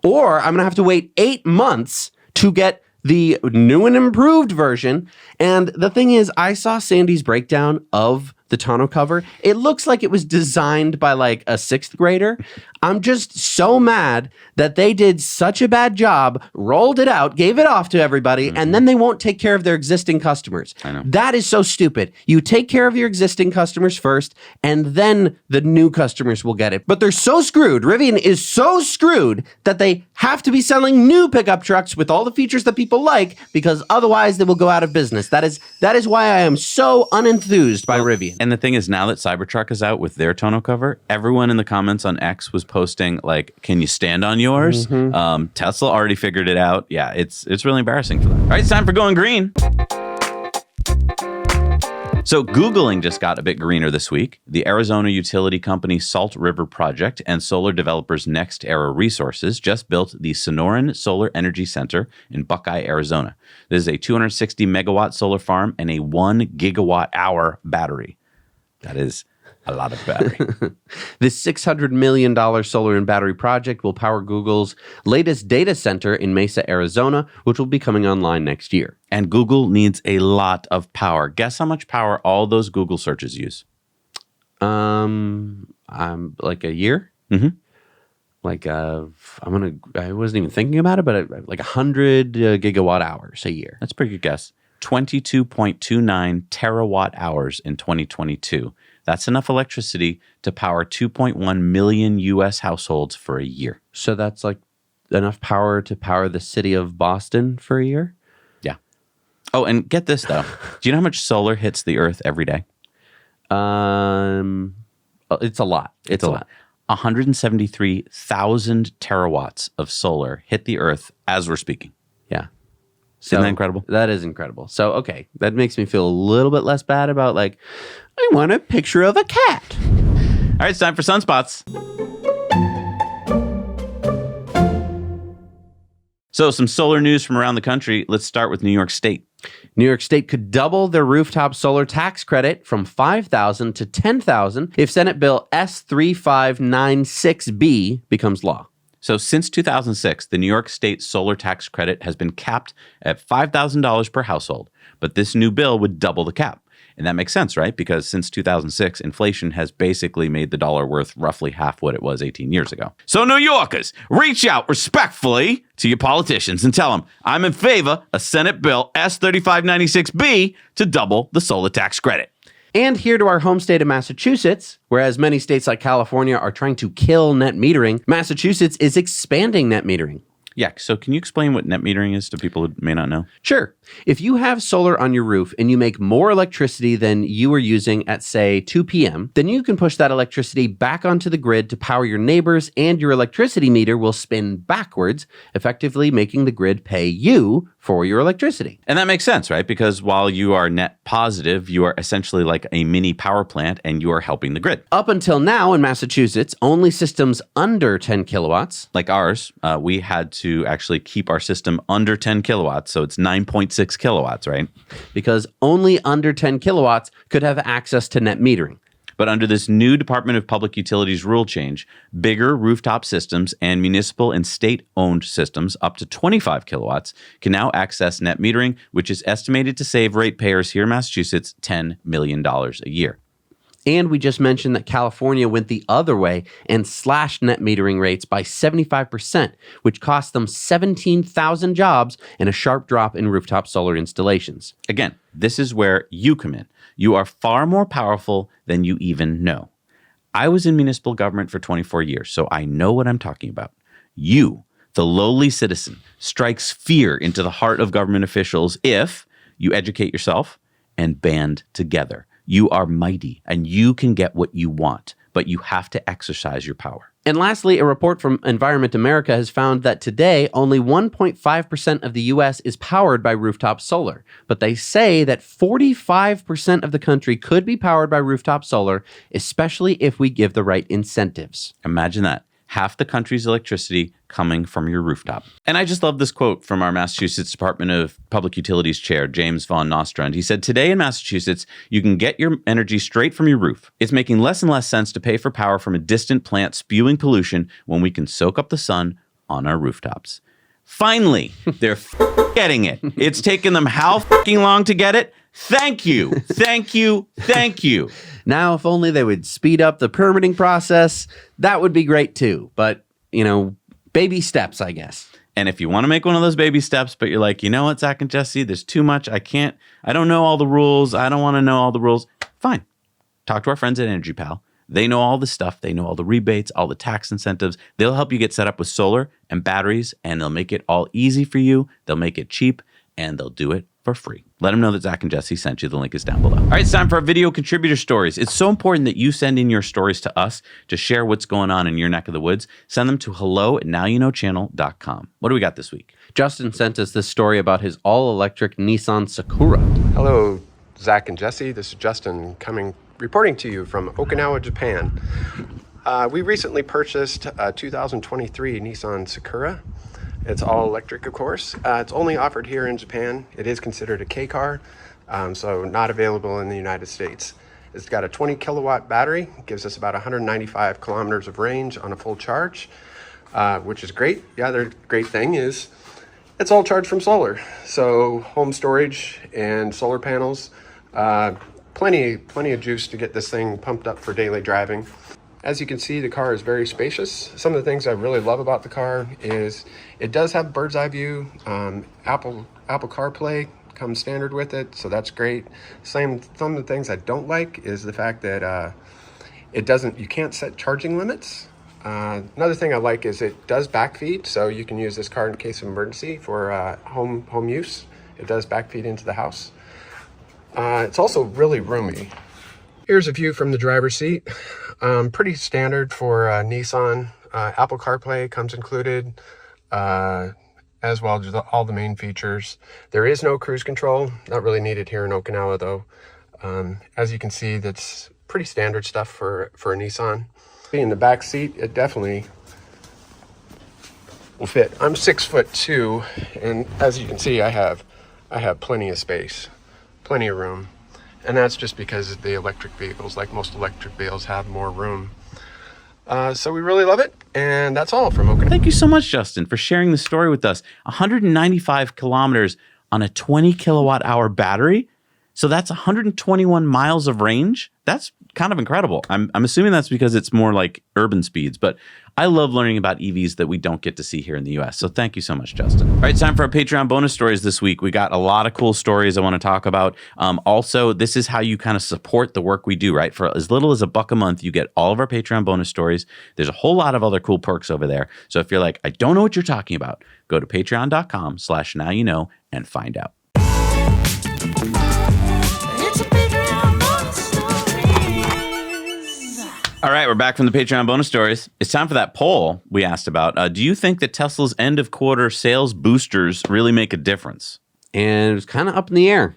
or I'm going to have to wait 8 months to get the new and improved version. And the thing is, I saw Sandy's breakdown of the tonneau cover. It looks like it was designed by like a 6th grader. I'm just so mad that they did such a bad job, rolled it out, gave it off to everybody, and then they won't take care of their existing customers. I know. That is so stupid. You take care of your existing customers first, and then the new customers will get it. But they're so screwed. Rivian is so screwed that they have to be selling new pickup trucks with all the features that people like, because otherwise they will go out of business. That is why I am so unenthused by Rivian. And the thing is, now that Cybertruck is out with their tonneau cover, everyone in the comments on X was posting like, can you stand on yours? Tesla already figured it out. Yeah, it's really embarrassing for them. All right, it's time for Going Green. So Googling just got a bit greener this week. The Arizona utility company Salt River Project and solar developers Next Era Resources just built the Sonoran Solar Energy Center in Buckeye, Arizona. This is a 260 megawatt solar farm and a 1 gigawatt hour battery. That is A lot of battery. This $600 million solar and battery project will power Google's latest data center in Mesa, Arizona, which will be coming online next year. And Google needs a lot of power. Guess how much power all those Google searches use? Like a year? Mm-hmm. I wasn't even thinking about it, but like 100 gigawatt hours a year. That's a pretty good guess. 22.29 terawatt hours in 2022. That's enough electricity to power 2.1 million U.S. households for a year. So that's like enough power to power the city of Boston for a year? Yeah. Oh, and get this, though. Do you know how much solar hits the Earth every day? It's a lot. It's a lot. 173,000 terawatts of solar hit the Earth as we're speaking. Yeah. Isn't that incredible? That is incredible. So, okay, that makes me feel a little bit less bad about, like, I want a picture of a cat. All right, it's time for Sunspots. So, some solar news from around the country. Let's start with New York State. New York State could double their rooftop solar tax credit from $5,000 to $10,000 if Senate Bill S3596B becomes law. So since 2006, the New York State solar tax credit has been capped at $5,000 per household. But this new bill would double the cap. And that makes sense, right? Because since 2006, inflation has basically made the dollar worth roughly half what it was 18 years ago. So New Yorkers, reach out respectfully to your politicians and tell them I'm in favor of Senate Bill S3596B to double the solar tax credit. And here to our home state of Massachusetts, whereas many states like California are trying to kill net metering, Massachusetts is expanding net metering. Yeah, so can you explain what net metering is to people who may not know? Sure. If you have solar on your roof and you make more electricity than you were using at, say, 2 p.m., then you can push that electricity back onto the grid to power your neighbors, and your electricity meter will spin backwards, effectively making the grid pay you for your electricity. And that makes sense, right? Because while you are net positive, you are essentially like a mini power plant and you are helping the grid. Up until now in Massachusetts, only systems under 10 kilowatts, like ours, we had to actually keep our system under 10 kilowatts. So it's 9.6 kilowatts, right? Because only under 10 kilowatts could have access to net metering. But under this new Department of Public Utilities rule change, bigger rooftop systems and municipal and state-owned systems up to 25 kilowatts can now access net metering, which is estimated to save ratepayers here in Massachusetts $10 million a year. And we just mentioned that California went the other way and slashed net metering rates by 75%, which cost them 17,000 jobs and a sharp drop in rooftop solar installations. Again, this is where you come in. You are far more powerful than you even know. I was in municipal government for 24 years, so I know what I'm talking about. You, the lowly citizen, strikes fear into the heart of government officials if you educate yourself and band together. You are mighty and you can get what you want, but you have to exercise your power. And lastly, a report from Environment America has found that today only 1.5% of the U.S. is powered by rooftop solar. But they say that 45% of the country could be powered by rooftop solar, especially if we give the right incentives. Imagine that. Half the country's electricity coming from your rooftop. And I just love this quote from our Massachusetts Department of Public Utilities Chair, James Von Nostrand. He said, "Today in Massachusetts, you can get your energy straight from your roof. It's making less and less sense to pay for power from a distant plant spewing pollution when we can soak up the sun on our rooftops." Finally, they're getting it. It's taken them how long to get it? Thank you. Thank you. Thank you. Now, if only they would speed up the permitting process, that would be great too. But, you know, baby steps, I guess. And if you want to make one of those baby steps, but you're like, you know what, Zach and Jesse, there's too much. I don't know all the rules. I don't want to know all the rules. Fine. Talk to our friends at Energy Pal. They know all the stuff. They know all the rebates, all the tax incentives. They'll help you get set up with solar and batteries, and they'll make it all easy for you. They'll make it cheap, and they'll do it for free. Let them know that Zach and Jesse sent you. The link is down below. All right, it's time for our video contributor stories. It's so important that you send in your stories to us to share what's going on in your neck of the woods. Send them to hello@nowyouknowchannel.com. What do we got this week? Justin sent us this story about his all-electric Nissan Sakura. Hello, Zach and Jesse. This is Justin reporting to you from Okinawa, Japan. We recently purchased a 2023 Nissan Sakura. It's all electric, of course. It's only offered here in Japan. It is considered a K car, so not available in the United States. It's got a 20 kilowatt battery, gives us about 195 kilometers of range on a full charge, which is great. The other great thing is it's all charged from solar. So home storage and solar panels, plenty of juice to get this thing pumped up for daily driving. As you can see, the car is very spacious. Some of the things I really love about the car is it does have bird's eye view. Apple CarPlay comes standard with it, so that's great. Some of the things I don't like is the fact that you can't set charging limits. Another thing I like is it does backfeed, so you can use this car in case of emergency for home use. It does backfeed into the house. It's also really roomy. Here's a view from the driver's seat. Pretty standard for Nissan. Apple CarPlay comes included, as well as all the main features. There is no cruise control, not really needed here in Okinawa though. As you can see, that's pretty standard stuff for a Nissan. In the back seat, it definitely will fit. I'm 6'2", and as you can see, I have plenty of space, plenty of room. And that's just because the electric vehicles, like most electric vehicles, have more room. So we really love it, and that's all from Okinawa. Thank you so much, Justin, for sharing the story with us. 195 kilometers on a 20 kilowatt hour battery. So that's 121 miles of range. That's kind of incredible. I'm assuming that's because it's more like urban speeds, but I love learning about EVs that we don't get to see here in the US. So thank you so much, Justin. All right, it's time for our Patreon bonus stories this week. We got a lot of cool stories I want to talk about. Also, this is how you kind of support the work we do, right? For as little as $1 a month, you get all of our Patreon bonus stories. There's a whole lot of other cool perks over there. So if you're like, I don't know what you're talking about, go to patreon.com/nowyouknow and find out. All right, we're back from the Patreon bonus stories. It's time for that poll we asked about. Do you think that Tesla's end of quarter sales boosters really make a difference? And it was kind of up in the air.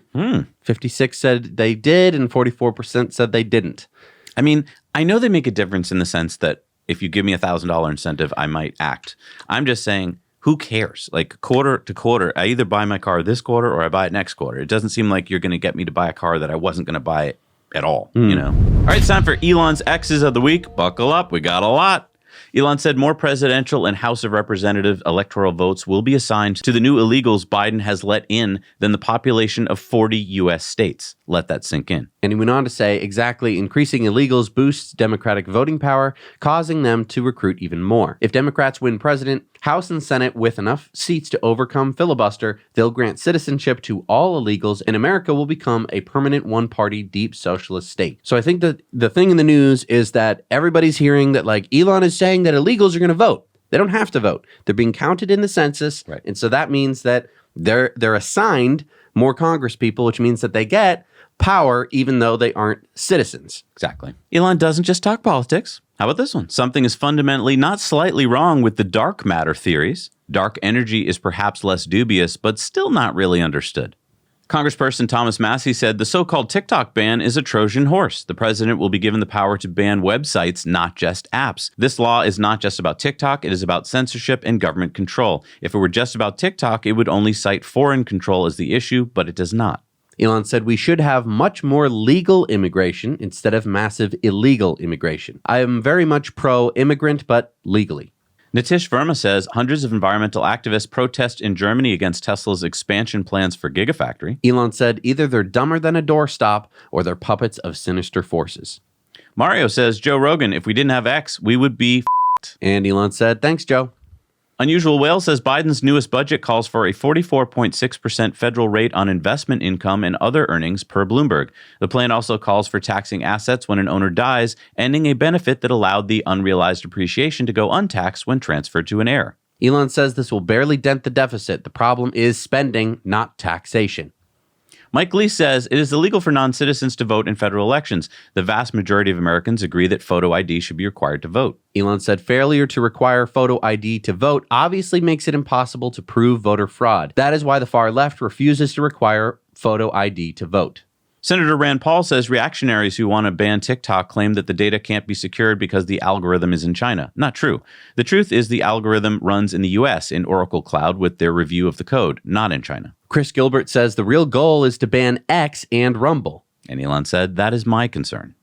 56 said they did, and 44% said they didn't. I mean, I know they make a difference in the sense that if you give me $1,000 incentive, I might act. I'm just saying, who cares? Like quarter to quarter, I either buy my car this quarter or I buy it next quarter. It doesn't seem like you're going to get me to buy a car that I wasn't going to buy at all, you know? All right, it's time for Elon's X's of the week. Buckle up, we got a lot. Elon said more presidential and House of Representative electoral votes will be assigned to the new illegals Biden has let in than the population of 40 U.S. states. Let that sink in. And he went on to say, exactly, increasing illegals boosts Democratic voting power, causing them to recruit even more. If Democrats win president, House and Senate with enough seats to overcome filibuster, they'll grant citizenship to all illegals, and America will become a permanent one-party deep socialist state. So I think that the thing in the news is that everybody's hearing that, like, Elon is saying that illegals are going to vote. They don't have to vote. They're being counted in the census, right? And so that means that they're assigned more Congress people, which means that they get power even though they aren't citizens. Exactly. Elon doesn't just talk politics. How about this one? Something is fundamentally not slightly wrong with the dark matter theories. Dark energy is perhaps less dubious, but still not really understood. Congressperson Thomas Massie said the so-called TikTok ban is a Trojan horse. The president will be given the power to ban websites, not just apps. This law is not just about TikTok. It is about censorship and government control. If it were just about TikTok, it would only cite foreign control as the issue, but it does not. Elon said we should have much more legal immigration instead of massive illegal immigration. I am very much pro-immigrant, but legally. Nitish Verma says hundreds of environmental activists protest in Germany against Tesla's expansion plans for Gigafactory. Elon said either they're dumber than a doorstop or they're puppets of sinister forces. Mario says, Joe Rogan, if we didn't have X, we would be f***ed. And Elon said, thanks, Joe. Unusual Whale says Biden's newest budget calls for a 44.6% federal rate on investment income and other earnings per Bloomberg. The plan also calls for taxing assets when an owner dies, ending a benefit that allowed the unrealized appreciation to go untaxed when transferred to an heir. Elon says this will barely dent the deficit. The problem is spending, not taxation. Mike Lee says it is illegal for non-citizens to vote in federal elections. The vast majority of Americans agree that photo ID should be required to vote. Elon said failure to require photo ID to vote obviously makes it impossible to prove voter fraud. That is why the far left refuses to require photo ID to vote. Senator Rand Paul says reactionaries who want to ban TikTok claim that the data can't be secured because the algorithm is in China. Not true. The truth is the algorithm runs in the US in Oracle Cloud with their review of the code, not in China. Chris Gilbert says the real goal is to ban X and Rumble. And Elon said, that is my concern.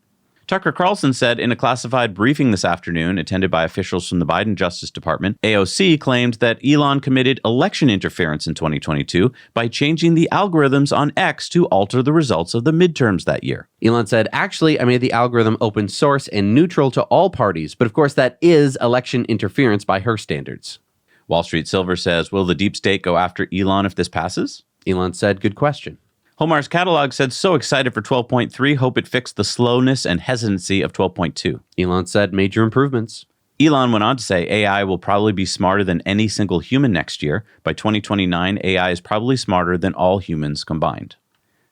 Tucker Carlson said in a classified briefing this afternoon, attended by officials from the Biden Justice Department, AOC claimed that Elon committed election interference in 2022 by changing the algorithms on X to alter the results of the midterms that year. Elon said, actually, I made the algorithm open source and neutral to all parties, but of course that is election interference by her standards. Wall Street Silver says, will the deep state go after Elon if this passes? Elon said, good question. Homar's Catalog said, so excited for 12.3, hope it fixed the slowness and hesitancy of 12.2. Elon said, major improvements. Elon went on to say AI will probably be smarter than any single human next year. By 2029, AI is probably smarter than all humans combined.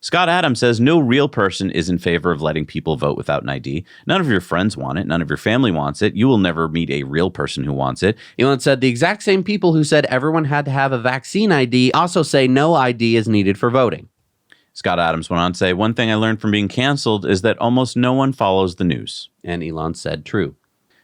Scott Adams says, no real person is in favor of letting people vote without an ID. None of your friends want it. None of your family wants it. You will never meet a real person who wants it. Elon said, the exact same people who said everyone had to have a vaccine ID also say no ID is needed for voting. Scott Adams went on to say, one thing I learned from being canceled is that almost no one follows the news. And Elon said, true.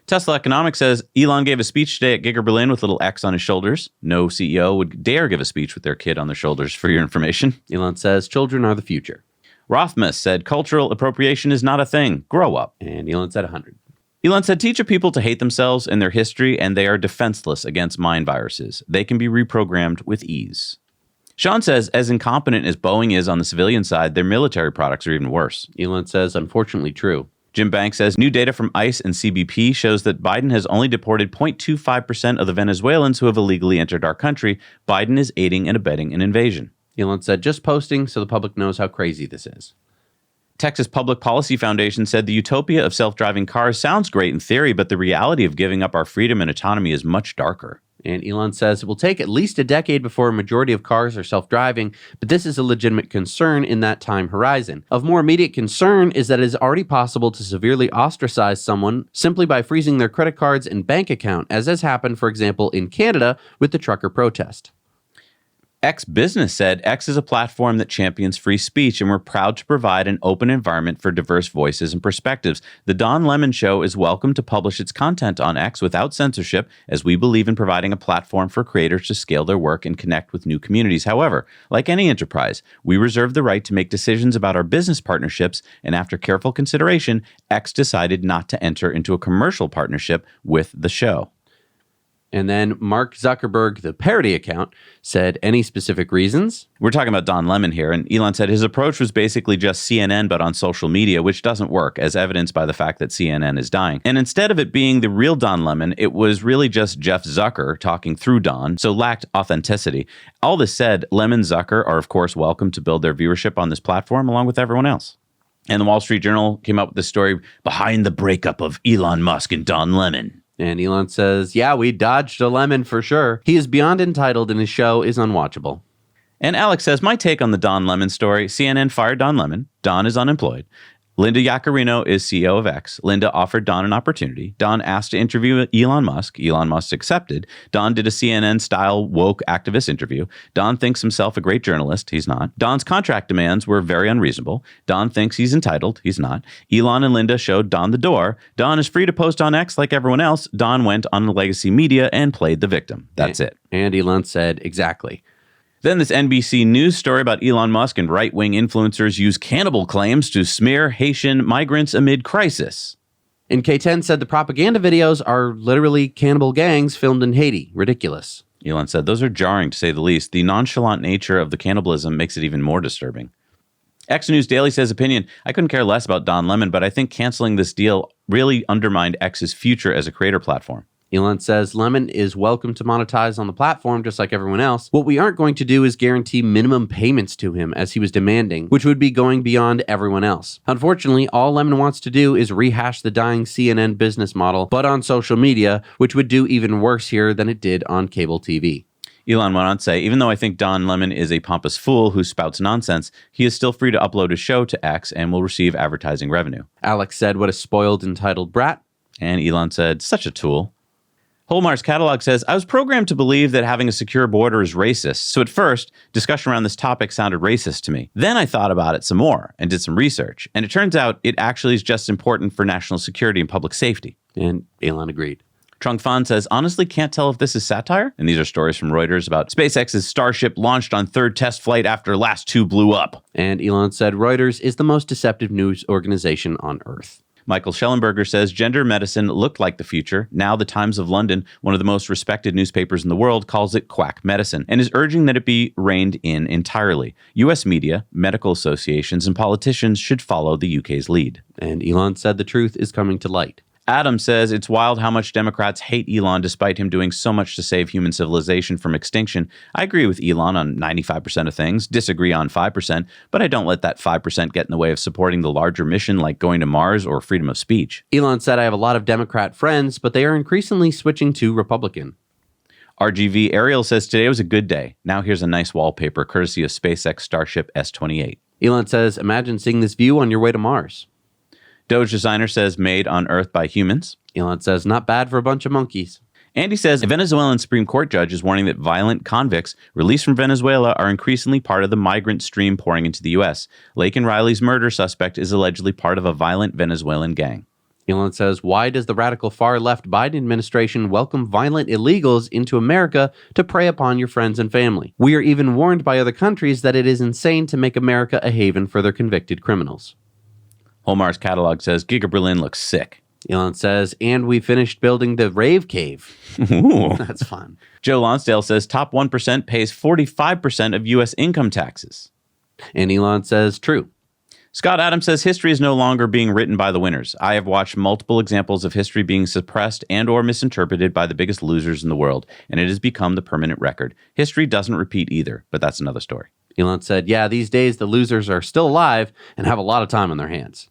Tesla Economics says, Elon gave a speech today at GigaBerlin with little X on his shoulders. No CEO would dare give a speech with their kid on their shoulders, for your information. Elon says, children are the future. Rothmus said, cultural appropriation is not a thing. Grow up. And Elon said 100. Elon said, teach a people to hate themselves and their history, and they are defenseless against mind viruses. They can be reprogrammed with ease. Sean says, as incompetent as Boeing is on the civilian side, their military products are even worse. Elon says, unfortunately true. Jim Banks says, new data from ICE and CBP shows that Biden has only deported 0.25% of the Venezuelans who have illegally entered our country. Biden is aiding and abetting an invasion. Elon said, just posting so the public knows how crazy this is. Texas Public Policy Foundation said the utopia of self-driving cars sounds great in theory, but the reality of giving up our freedom and autonomy is much darker. And Elon says it will take at least a decade before a majority of cars are self-driving, but this is a legitimate concern in that time horizon. Of more immediate concern is that it is already possible to severely ostracize someone simply by freezing their credit cards and bank account, as has happened, for example, in Canada with the trucker protest. X Business said, X is a platform that champions free speech, and we're proud to provide an open environment for diverse voices and perspectives. The Don Lemon Show is welcome to publish its content on X without censorship, as we believe in providing a platform for creators to scale their work and connect with new communities. However, like any enterprise, we reserve the right to make decisions about our business partnerships, and after careful consideration, X decided not to enter into a commercial partnership with the show. And then Mark Zuckerberg, the parody account, said, any specific reasons? We're talking about Don Lemon here, and Elon said his approach was basically just CNN, but on social media, which doesn't work, as evidenced by the fact that CNN is dying. And instead of it being the real Don Lemon, it was really just Jeff Zucker talking through Don, so lacked authenticity. All this said, Lemon and Zucker are, of course, welcome to build their viewership on this platform, along with everyone else. And the Wall Street Journal came up with this story behind the breakup of Elon Musk and Don Lemon. And Elon says, yeah, we dodged a lemon for sure. He is beyond entitled and his show is unwatchable. And Alex says, my take on the Don Lemon story, CNN fired Don Lemon. Don is unemployed. Linda Yaccarino is CEO of X. Linda offered Don an opportunity. Don asked to interview Elon Musk. Elon Musk accepted. Don did a CNN-style woke activist interview. Don thinks himself a great journalist. He's not. Don's contract demands were very unreasonable. Don thinks he's entitled. He's not. Elon and Linda showed Don the door. Don is free to post on X like everyone else. Don went on legacy media and played the victim. That's it. And Elon said, exactly. Then this NBC News story about Elon Musk and right-wing influencers use cannibal claims to smear Haitian migrants amid crisis. And K10 said the propaganda videos are literally cannibal gangs filmed in Haiti. Ridiculous. Elon said, those are jarring to say the least. The nonchalant nature of the cannibalism makes it even more disturbing. X News Daily says opinion, I couldn't care less about Don Lemon, but I think canceling this deal really undermined X's future as a creator platform. Elon says Lemon is welcome to monetize on the platform just like everyone else. What we aren't going to do is guarantee minimum payments to him as he was demanding, which would be going beyond everyone else. Unfortunately, all Lemon wants to do is rehash the dying CNN business model, but on social media, which would do even worse here than it did on cable TV. Elon went on to say, even though I think Don Lemon is a pompous fool who spouts nonsense, he is still free to upload his show to X and will receive advertising revenue. Alex said, what a spoiled, entitled brat. And Elon said, such a tool. Holmar's Catalog says, I was programmed to believe that having a secure border is racist. So at first, discussion around this topic sounded racist to me. Then I thought about it some more and did some research. And it turns out it actually is just important for national security and public safety. And Elon agreed. Trung Fan says, honestly can't tell if this is satire. And these are stories from Reuters about SpaceX's Starship launched on third test flight after last two blew up. And Elon said Reuters is the most deceptive news organization on Earth. Michael Schellenberger says gender medicine looked like the future. Now the Times of London, one of the most respected newspapers in the world, calls it quack medicine and is urging that it be reined in entirely. U.S. media, medical associations, and politicians should follow the UK's lead. And Elon said the truth is coming to light. Adam says it's wild how much Democrats hate Elon despite him doing so much to save human civilization from extinction. I agree with Elon on 95% of things, disagree on 5%, but I don't let that 5% get in the way of supporting the larger mission like going to Mars or freedom of speech. Elon said, I have a lot of Democrat friends, but they are increasingly switching to Republican. RGV Ariel says today was a good day. Now here's a nice wallpaper courtesy of SpaceX Starship S-28. Elon says, imagine seeing this view on your way to Mars. Doge Designer says made on Earth by humans. Elon says not bad for a bunch of monkeys. Andy says a Venezuelan Supreme Court judge is warning that violent convicts released from Venezuela are increasingly part of the migrant stream pouring into the U.S. Laken Riley's murder suspect is allegedly part of a violent Venezuelan gang. Elon says, why does the radical far-left Biden administration welcome violent illegals into America to prey upon your friends and family? We are even warned by other countries that it is insane to make America a haven for their convicted criminals. Holmar's catalog says GigaBerlin looks sick. Elon says, and we finished building the rave cave. Ooh. That's fun. Joe Lonsdale says top 1% pays 45% of U.S. income taxes. And Elon says, true. Scott Adams says history is no longer being written by the winners. I have watched multiple examples of history being suppressed and or misinterpreted by the biggest losers in the world, and it has become the permanent record. History doesn't repeat either, but that's another story. Elon said, yeah, these days the losers are still alive and have a lot of time on their hands.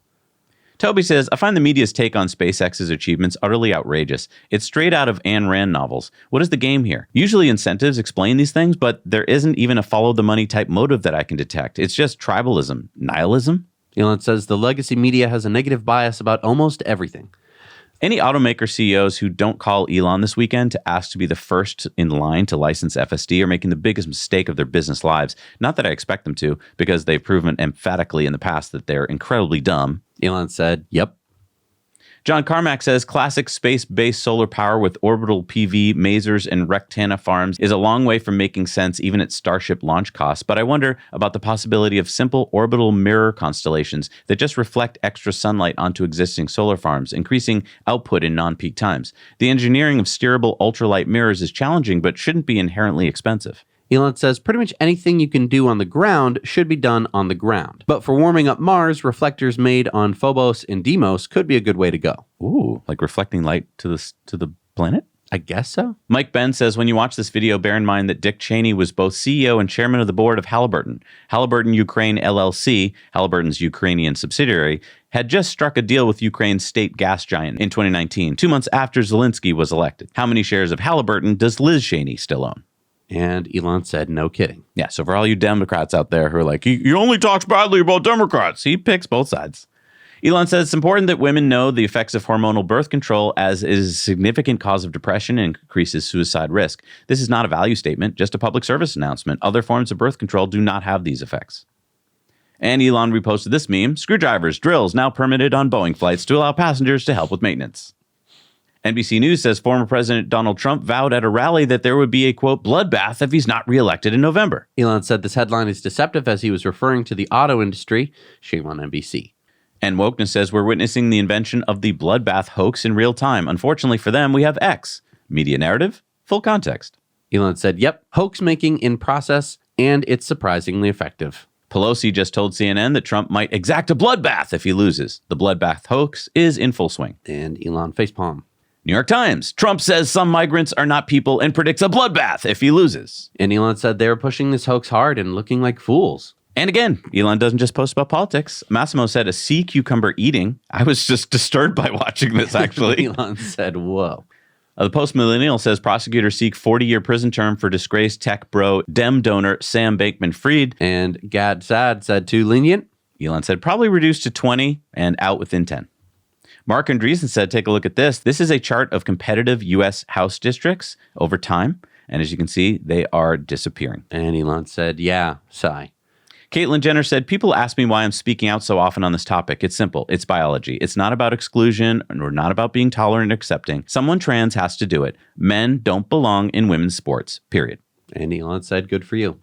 Toby says, I find the media's take on SpaceX's achievements utterly outrageous. It's straight out of Ayn Rand novels. What is the game here? Usually incentives explain these things, but there isn't even a follow-the-money type motive that I can detect. It's just tribalism. Nihilism? Elon says the legacy media has a negative bias about almost everything. Any automaker CEOs who don't call Elon this weekend to ask to be the first in line to license FSD are making the biggest mistake of their business lives. Not that I expect them to, because they've proven emphatically in the past that they're incredibly dumb. Elon said, yep. John Carmack says classic space-based solar power with orbital PV, masers, and Rectana farms is a long way from making sense even at Starship launch costs, but I wonder about the possibility of simple orbital mirror constellations that just reflect extra sunlight onto existing solar farms, increasing output in non-peak times. The engineering of steerable ultralight mirrors is challenging, but shouldn't be inherently expensive. Elon says pretty much anything you can do on the ground should be done on the ground. But for warming up Mars, reflectors made on Phobos and Deimos could be a good way to go. Ooh, like reflecting light to the planet? I guess so. Mike Ben says, when you watch this video, bear in mind that Dick Cheney was both CEO and chairman of the board of Halliburton. Halliburton Ukraine LLC, Halliburton's Ukrainian subsidiary, had just struck a deal with Ukraine's state gas giant in 2019, 2 months after Zelensky was elected. How many shares of Halliburton does Liz Cheney still own? And Elon said, no kidding. Yeah, so for all you Democrats out there who are like, he only talks badly about Democrats, he picks both sides. Elon says it's important that women know the effects of hormonal birth control as it is a significant cause of depression and increases suicide risk. This is not a value statement, just a public service announcement. Other forms of birth control do not have these effects. And Elon reposted this meme, screwdrivers, drills now permitted on Boeing flights to allow passengers to help with maintenance. NBC News says former President Donald Trump vowed at a rally that there would be a, quote, bloodbath if he's not reelected in November. Elon said this headline is deceptive as he was referring to the auto industry. Shame on NBC. And Wokeness says we're witnessing the invention of the bloodbath hoax in real time. Unfortunately for them, we have X. Media narrative, full context. Elon said, yep, hoax making in process, and it's surprisingly effective. Pelosi just told CNN that Trump might exact a bloodbath if he loses. The bloodbath hoax is in full swing. And Elon facepalm. New York Times. Trump says some migrants are not people and predicts a bloodbath if he loses. And Elon said they're pushing this hoax hard and looking like fools. And again, Elon doesn't just post about politics. Massimo said a sea cucumber eating. I was just disturbed by watching this, actually. Elon said, whoa. The Post-Millennial says prosecutors seek 40-year prison term for disgraced tech bro Dem donor Sam Bankman-Fried. And Gad Saad said too lenient. Elon said probably reduced to 20 and out within 10. Mark Andreessen said, take a look at this. This is a chart of competitive U.S. House districts over time. And as you can see, they are disappearing. And Elon said, yeah, sigh. Caitlyn Jenner said, people ask me why I'm speaking out so often on this topic. It's simple. It's biology. It's not about exclusion or not about being tolerant and accepting. Someone trans has to do it. Men don't belong in women's sports, period. And Elon said, good for you.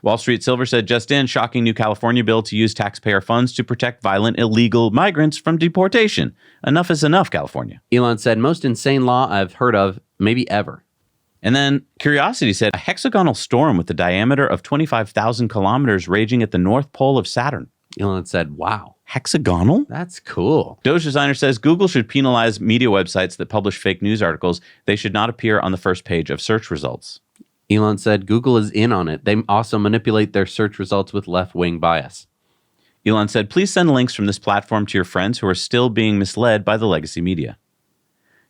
Wall Street Silver said, just in, shocking new California bill to use taxpayer funds to protect violent illegal migrants from deportation. Enough is enough, California. Elon said, most insane law I've heard of, maybe ever. And then Curiosity said, a hexagonal storm with a diameter of 25,000 kilometers raging at the North Pole of Saturn. Elon said, wow. Hexagonal? That's cool. Doge Designer says, Google should penalize media websites that publish fake news articles. They should not appear on the first page of search results. Elon said, Google is in on it. They also manipulate their search results with left-wing bias. Elon said, please send links from this platform to your friends who are still being misled by the legacy media.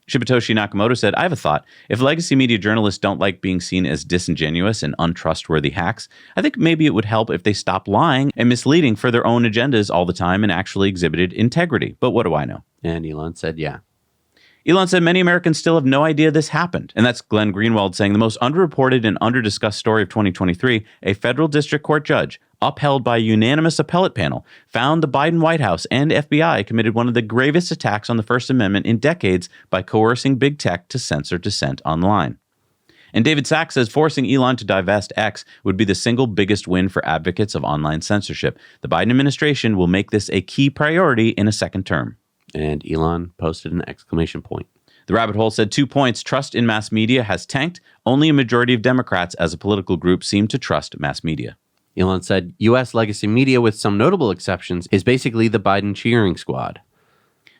Shibatoshi Nakamoto said, I have a thought. If legacy media journalists don't like being seen as disingenuous and untrustworthy hacks, I think maybe it would help if they stopped lying and misleading for their own agendas all the time and actually exhibited integrity. But what do I know? And Elon said, yeah. Elon said many Americans still have no idea this happened. And that's Glenn Greenwald saying the most underreported and underdiscussed story of 2023, a federal district court judge, upheld by a unanimous appellate panel, found the Biden White House and FBI committed one of the gravest attacks on the First Amendment in decades by coercing big tech to censor dissent online. And David Sachs says forcing Elon to divest X would be the single biggest win for advocates of online censorship. The Biden administration will make this a key priority in a second term. And Elon posted an exclamation point. The rabbit hole said 2 points. Trust in mass media has tanked. Only a majority of Democrats as a political group seem to trust mass media. Elon said, U.S. legacy media, with some notable exceptions, is basically the Biden cheering squad.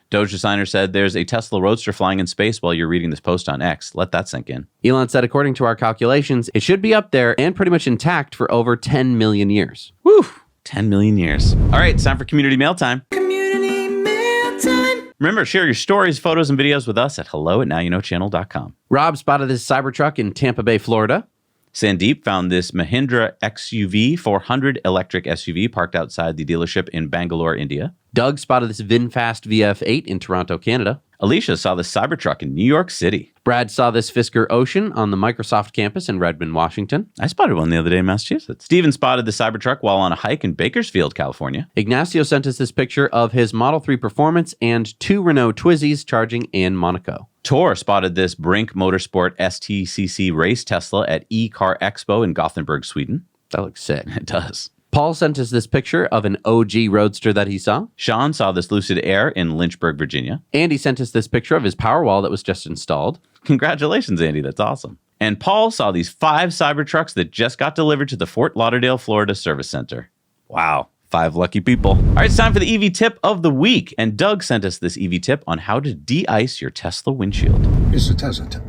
Doge Designer said there's a Tesla Roadster flying in space while you're reading this post on X. Let that sink in. Elon said, according to our calculations, it should be up there and pretty much intact for over 10 million years. Woo! 10 million years. All right, it's time for community mail time. Community mail time. Remember, share your stories, photos, and videos with us at hello@nowyouknowchannel.com. Rob spotted this Cybertruck in Tampa Bay, Florida. Sandeep found this Mahindra XUV 400 electric SUV parked outside the dealership in Bangalore, India. Doug spotted this VinFast VF8 in Toronto, Canada. Alicia saw this Cybertruck in New York City. Brad saw this Fisker Ocean on the Microsoft campus in Redmond, Washington. I spotted one the other day in Massachusetts. Steven spotted the Cybertruck while on a hike in Bakersfield, California. Ignacio sent us this picture of his Model 3 Performance and 2 Renault Twizzys charging in Monaco. Tor spotted this Brink Motorsport STCC race Tesla at E-Car Expo in Gothenburg, Sweden. That looks sick. It does. Paul sent us this picture of an OG Roadster that he saw. Sean saw this Lucid Air in Lynchburg, Virginia. Andy sent us this picture of his Powerwall that was just installed. Congratulations, Andy. That's awesome. And Paul saw these 5 Cybertrucks that just got delivered to the Fort Lauderdale, Florida Service Center. Wow. 5 lucky people. All right, it's time for the EV tip of the week. And Doug sent us this EV tip on how to de-ice your Tesla windshield. Here's the Tesla tip.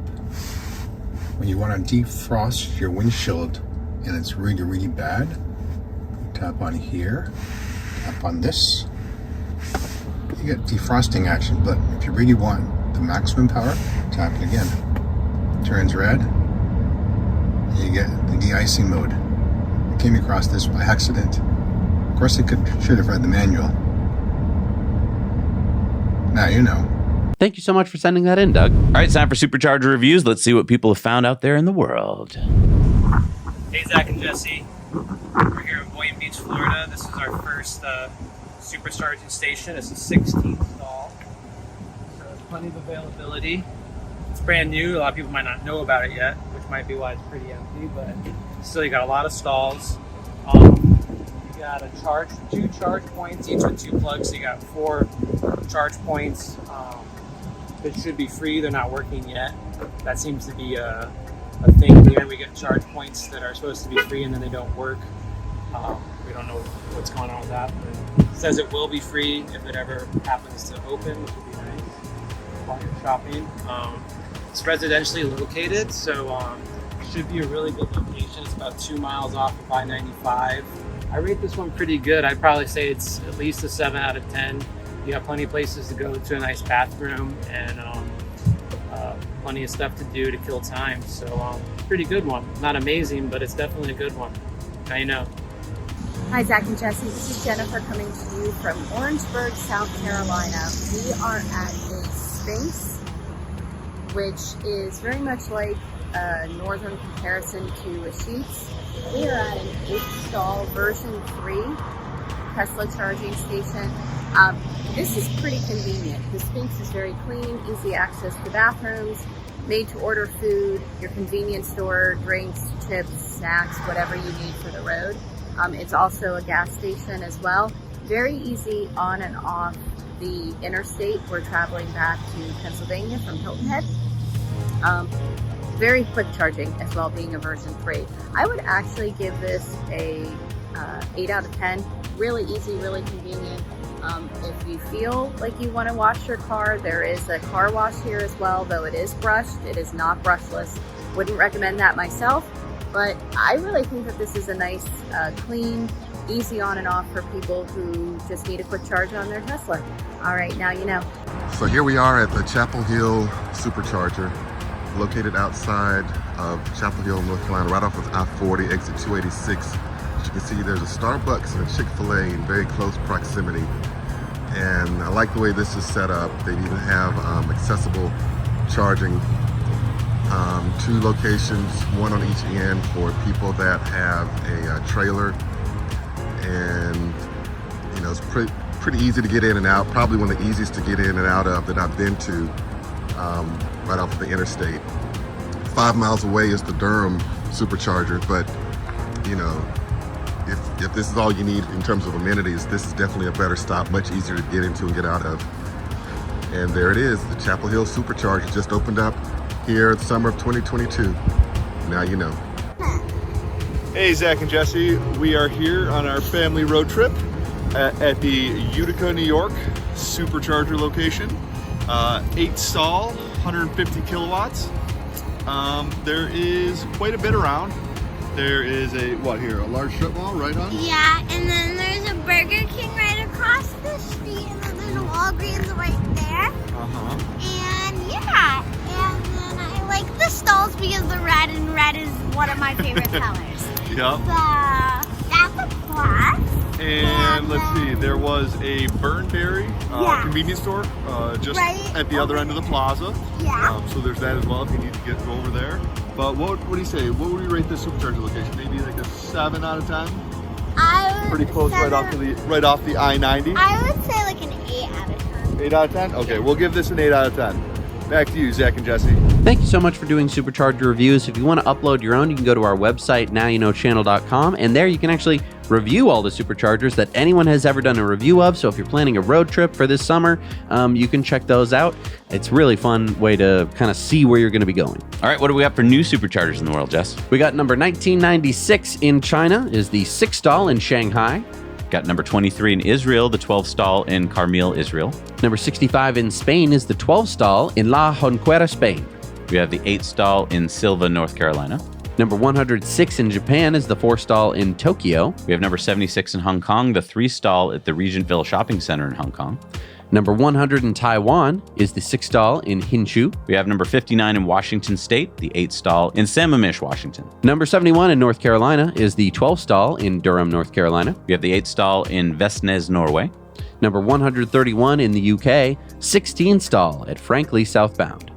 When you want to defrost your windshield and it's really, really bad, tap on here, tap on this. You get defrosting action, but if you really want the maximum power, tap it again. Turns red, and you get the de-icing mode. I came across this by accident. Of course, I should have read the manual. Now you know. Thank you so much for sending that in, Doug. All right, it's time for Supercharger reviews. Let's see what people have found out there in the world. Hey, Zach and Jesse. We're here in Boynton Beach, Florida. This is our first supercharging station. It's a 16th stall. So there's plenty of availability. It's brand new. A lot of people might not know about it yet, which might be why it's pretty empty, but still you got a lot of stalls. You got two charge points, each with 2 plugs, so you got 4 charge points that should be free. They're not working yet. That seems to be a thing here. We get charge points that are supposed to be free and then they don't work. We don't know what's going on with that, but it says it will be free if it ever happens to open, which would be nice while you're shopping. It's residentially located, so it should be a really good location. It's about 2 miles off of I-95. I rate this one pretty good. I'd probably say it's at least a 7 out of 10. You have plenty of places to go to, a nice bathroom, and plenty of stuff to do to kill time. So pretty good one. Not amazing, but it's definitely a good one. Now you know. Hi, Zach and Jesse. This is Jennifer coming to you from Orangeburg, South Carolina. We are at a Sphinx, which is very much like a northern comparison to a Sheetz. We are at an 8-stall version 3 Tesla charging station. This is pretty convenient. The space is very clean, easy access to bathrooms, made to order food, your convenience store, drinks, chips, snacks, whatever you need for the road. It's also a gas station as well. Very easy on and off the interstate. We're traveling back to Pennsylvania from Hilton Head. Very quick charging as well, being a version 3. I would actually give this a 8 out of 10. Really easy, really convenient. If you feel like you want to wash your car, there is a car wash here as well, though it is brushed. It is not brushless. Wouldn't recommend that myself, but I really think that this is a nice, clean, easy on and off for people who just need a quick charge on their Tesla. All right, now you know. So here we are at the Chapel Hill Supercharger, located outside of Chapel Hill, North Carolina, right off of I-40, exit 286. As you can see, there's a Starbucks and a Chick-fil-A in very close proximity. And I like the way this is set up. They even have accessible charging. 2 locations, one on each end for people that have a trailer. And you know, it's pretty easy to get in and out. Probably one of the easiest to get in and out of that I've been to, right off of the interstate. 5 miles away is the Durham Supercharger, but you know, if this is all you need in terms of amenities, this is definitely a better stop, much easier to get into and get out of. And there it is, the Chapel Hill Supercharger just opened up here in the summer of 2022. Now you know. Hey, Zach and Jesse, we are here on our family road trip at the Utica, New York Supercharger location. 8-stall, 150 kilowatts. There is quite a bit around. There is a large strip mall right on? Yeah, and then there's a Burger King right across the street, and then there's a Walgreens right there. And yeah, and then I like the stalls because they're red, and red is one of my favorite colors. Yep. That's a plus. And let's see, there was a Burnberry convenience store just right at the other end of the plaza. Yeah. So there's that as well if you need to go over there. But what do you say? What would you rate this Supercharger location? Maybe like a 7 out of 10? Pretty close, right off the I-90. I would say like an 8 out of 10. 8 out of 10? Okay, we'll give this an 8 out of 10. Back to you, Zach and Jesse. Thank you so much for doing Supercharger reviews. If you want to upload your own, you can go to our website, nowyouknowchannel.com, and there you can actually review all the Superchargers that anyone has ever done a review of. So if you're planning a road trip for this summer, you can check those out. It's a really fun way to kind of see where you're going to be going. All right, what do we got for new Superchargers in the world, Jess? We got number 1996 in China is the 6-stall in Shanghai. Got number 23 in Israel, the 12-stall in Carmel, Israel. Number 65 in Spain is the 12-stall in La Jonquera, Spain. We have the 8-stall in Silva, North Carolina. Number 106 in Japan is the 4-stall in Tokyo. We have number 76 in Hong Kong, the 3-stall at the Regentville Shopping Center in Hong Kong. Number 100 in Taiwan is the 6-stall in Hsinchu. We have number 59 in Washington State, the 8-stall in Sammamish, Washington. Number 71 in North Carolina is the 12-stall in Durham, North Carolina. We have the 8-stall in Vestnes, Norway. Number 131 in the UK, 16-stall at Frankly Southbound.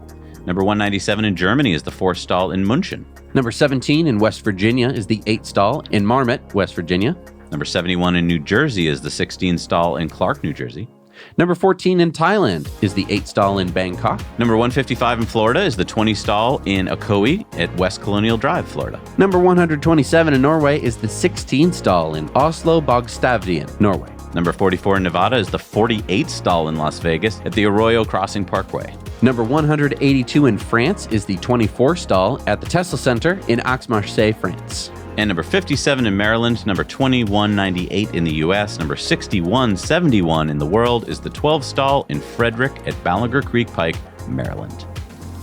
Number 197 in Germany is the 4-stall in München. Number 17 in West Virginia is the 8-stall in Marmot, West Virginia. Number 71 in New Jersey is the 16-stall in Clark, New Jersey. Number 14 in Thailand is the 8-stall in Bangkok. Number 155 in Florida is the 20-stall in Ocoee at West Colonial Drive, Florida. Number 127 in Norway is the 16-stall in Oslo Bogstavdien, Norway. Number 44 in Nevada is the 48-stall in Las Vegas at the Arroyo Crossing Parkway. Number 182 in France is the 24-stall at the Tesla Center in Aix-Marseille, France. And number 57 in Maryland, number 2198 in the US, number 6171 in the world is the 12-stall in Frederick at Ballinger Creek Pike, Maryland.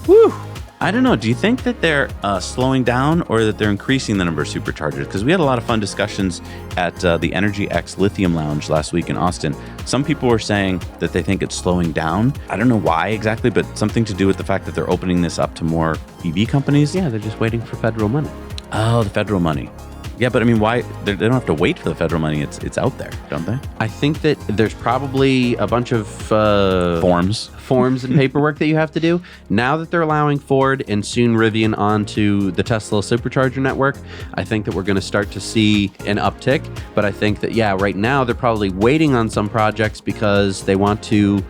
Whew! I don't know. Do you think that they're slowing down or that they're increasing the number of superchargers? Because we had a lot of fun discussions at the EnergyX Lithium Lounge last week in Austin. Some people were saying that they think it's slowing down. I don't know why exactly, but something to do with the fact that they're opening this up to more EV companies. Yeah, they're just waiting for federal money. Oh, the federal money. Yeah, but I mean, why? They don't have to wait for the federal money. It's out there, don't they? I think that there's probably a bunch of forms and paperwork that you have to do. Now that they're allowing Ford and soon Rivian onto the Tesla Supercharger network, I think that we're going to start to see an uptick. But I think that, yeah, right now they're probably waiting on some projects because they want to,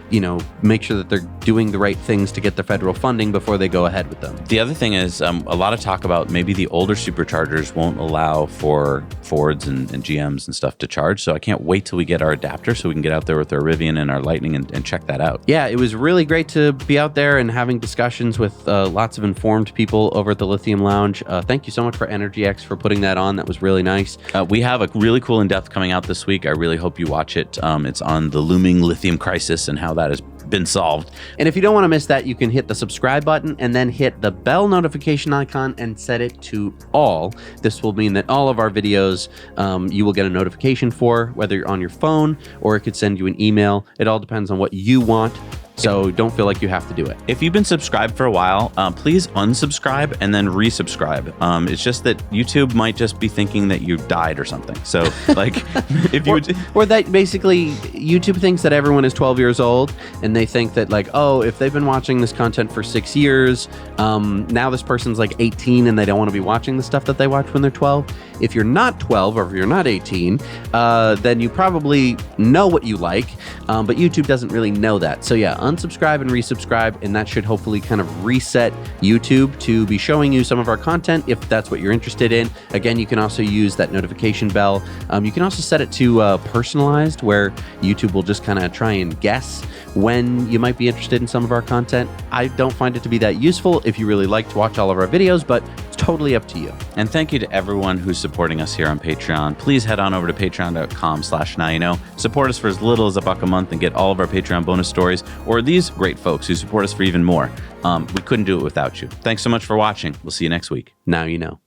make sure that they're doing the right things to get the federal funding before they go ahead with them. The other thing is a lot of talk about maybe the older superchargers won't allow for Fords and GMs and stuff to charge. So I can't wait till we get our adapter so we can get out there with our Rivian and our Lightning and check that out. Yeah, it was really great to be out there and having discussions with lots of informed people over at the Lithium Lounge. Thank you so much for EnergyX for putting that on. That was really nice. We have a really cool in-depth coming out this week. I really hope you watch it. It's on the looming lithium crisis and how that has been solved. And if you don't want to miss that, you can hit the subscribe button and then hit the bell notification icon and set it to all. This will mean that all of our videos you will get a notification for, whether you're on your phone or it could send you an email. It all depends on what you want. So don't feel like you have to do it. If you've been subscribed for a while, please unsubscribe and then resubscribe. It's just that YouTube might just be thinking that you died or something. So like if you or that basically YouTube thinks that everyone is 12 years old and they think that like, oh, if they've been watching this content for 6 years, now this person's like 18 and they don't want to be watching the stuff that they watch when they're 12. If you're not 12 or if you're not 18, then you probably know what you like, but YouTube doesn't really know that. So yeah, unsubscribe and resubscribe, and that should hopefully kind of reset YouTube to be showing you some of our content if that's what you're interested in. Again, you can also use that notification bell. You can also set it to personalized, where YouTube will just kind of try and guess when you might be interested in some of our content. I don't find it to be that useful if you really like to watch all of our videos, but it's totally up to you. And thank you to everyone who's supporting us here on Patreon. Please head on over to patreon.com/nowyouknow. Support us for as little as $1 a month and get all of our Patreon bonus stories, or these great folks who support us for even more. We couldn't do it without you. Thanks so much for watching. We'll see you next week. Now you know.